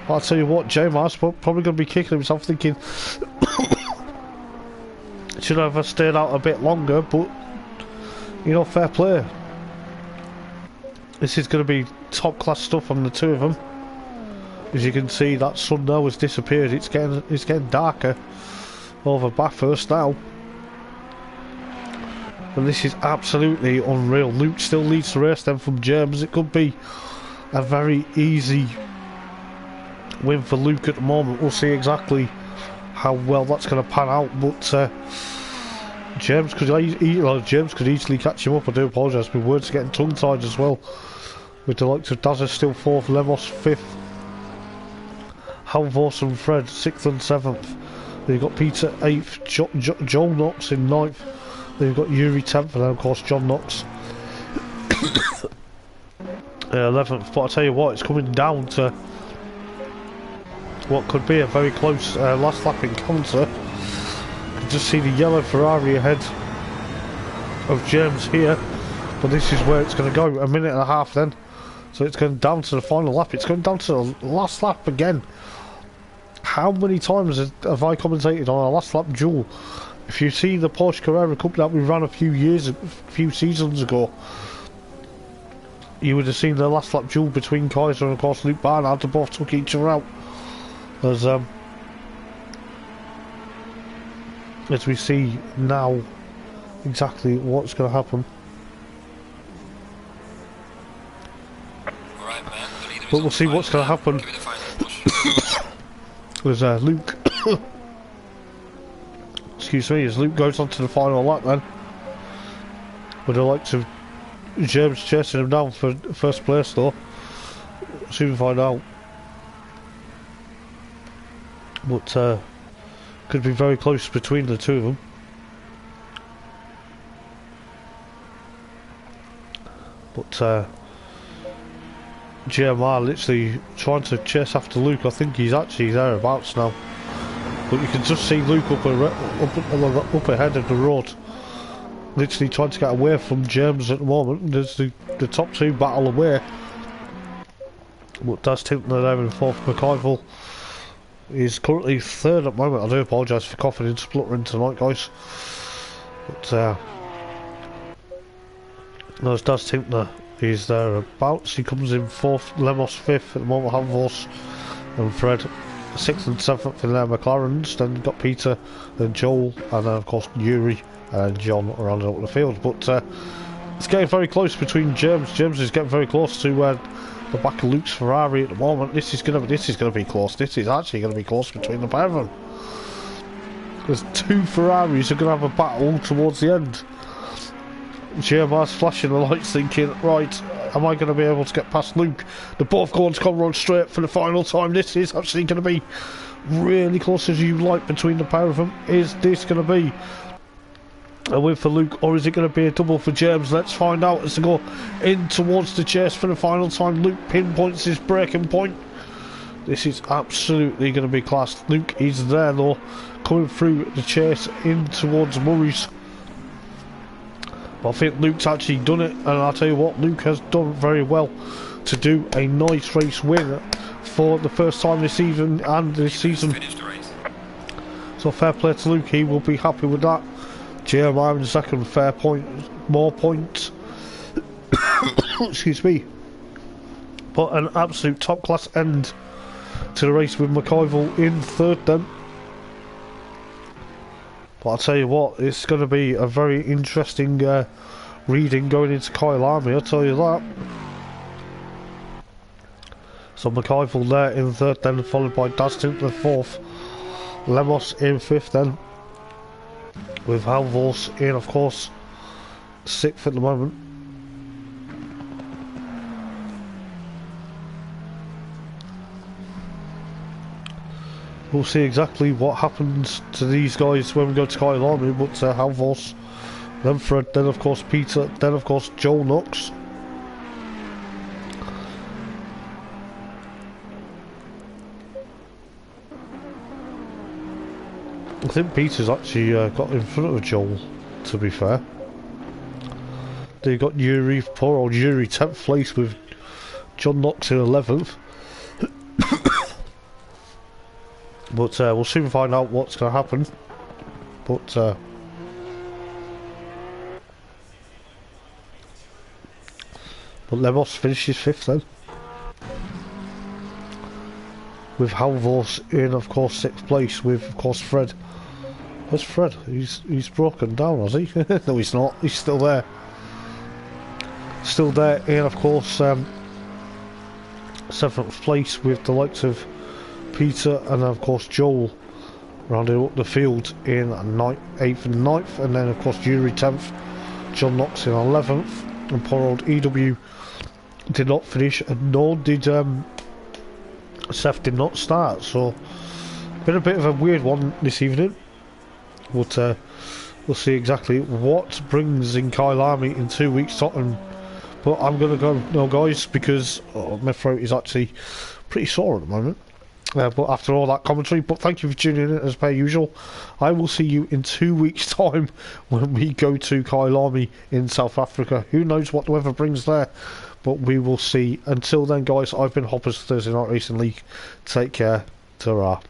I'll tell you what, James probably going to be kicking himself thinking should have stayed out a bit longer, but you know, fair play. This is going to be top class stuff on the two of them. As you can see, that sun now has disappeared. It's getting darker over Bathurst now. And this is absolutely unreal. Luke still leads the race then from James. It could be a very easy win for Luke at the moment. We'll see exactly how well that's going to pan out. But James could easily catch him up. I do apologise, my words are getting tongue-tied as well. With the likes of Dazza still 4th, Lemos 5th, Halvors and Fred 6th and 7th. Then you've got Peter 8th, Joel Knox in 9th. Then you've got Yuri 10th, and then of course John Knox 11th. But I tell you what, it's coming down to what could be a very close last lap encounter. You can just see the yellow Ferrari ahead of James here, but this is where it's going to go. A minute and a half then, so it's going down to the final lap. It's going down to the last lap again. How many times have I commentated on a last lap duel? If you see the Porsche Carrera Cup that we ran a few seasons ago, you would have seen the last lap duel between Kaiser and of course Luke Barnard. They both took each other out. As we see now exactly what's going to happen. Alright, man. But we'll see what's going to happen. As Luke excuse me, as Luke goes on to the final lap then, with the likes of James chasing him down for first place though. Soon find out. But could be very close between the two of them. But GMR literally trying to chase after Luke. I think he's actually thereabouts now. But you can just see Luke up ahead of the road, literally trying to get away from James at the moment. There's the top two battle away. But that's Tiltner there in 4th. McIvor is currently 3rd at the moment. I do apologise for coughing and spluttering tonight, guys. But there's Daz Tiltner. He's thereabouts. He comes in 4th. Lemos 5th at the moment. Halvors and Fred 6th and 7th in their McLarens. Then you've got Peter and Joel, and then of course Yuri and John around up the field. But it's getting very close between James. James is getting very close to the back of Luke's Ferrari at the moment. This is going to be close. This is actually going to be close between the pair of them. There's two Ferraris who are going to have a battle towards the end. GMR's flashing the lights thinking, right, am I going to be able to get past Luke? They're both going to come on straight for the final time. This is actually going to be really close as you like between the pair of them. Is this going to be a win for Luke, or is it going to be a double for James? Let's find out as they go in towards the chase for the final time. Luke pinpoints his breaking point. This is absolutely going to be class. Luke is there though, coming through the chase in towards Murray's. But I think Luke's actually done it, and I'll tell you what, Luke has done very well to do a nice race win for the first time this season and this season. So fair play to Luke, he will be happy with that. JMI in the second, fair point, more points. Excuse me. But an absolute top class end to the race with McIvor in 3rd then. But I'll tell you what, it's going to be a very interesting reading going into Kyle Army, I'll tell you that. So McIval there in third, then followed by Dastin in fourth. Lemos in fifth then, with Halvors in, of course, sixth at the moment. We'll see exactly what happens to these guys when we go to Kyle Army, but Halvors, then Fred, then of course Peter, then of course Joel Knox. I think Peter's actually got in front of Joel, to be fair. Then you got Yuri, poor old Yuri, 10th place with John Knox in 11th. But we'll soon find out what's going to happen. But Lemos finishes 5th then. With Halvors in, of course, 6th place with, of course, Fred. Where's Fred? He's broken down, has he? No, he's not. He's still there. Still there in, of course, 7th place with the likes of Peter and, of course, Joel rounding up the field in 8th and 9th. And then, of course, Yuri 10th. John Knox in 11th. And poor old EW did not finish, and nor did Seth did not start. So, been a bit of a weird one this evening. But we'll see exactly what brings in Kyle Army in 2 weeks' time. But I'm going to go now, guys, because my throat is actually pretty sore at the moment. But after all that commentary, but thank you for tuning in as per usual. I will see you in 2 weeks' time when we go to Kyle Army in South Africa. Who knows what the weather brings there, but we will see. Until then, guys, I've been Hoppers Thursday Night Racing League. Take care. Ta-ra.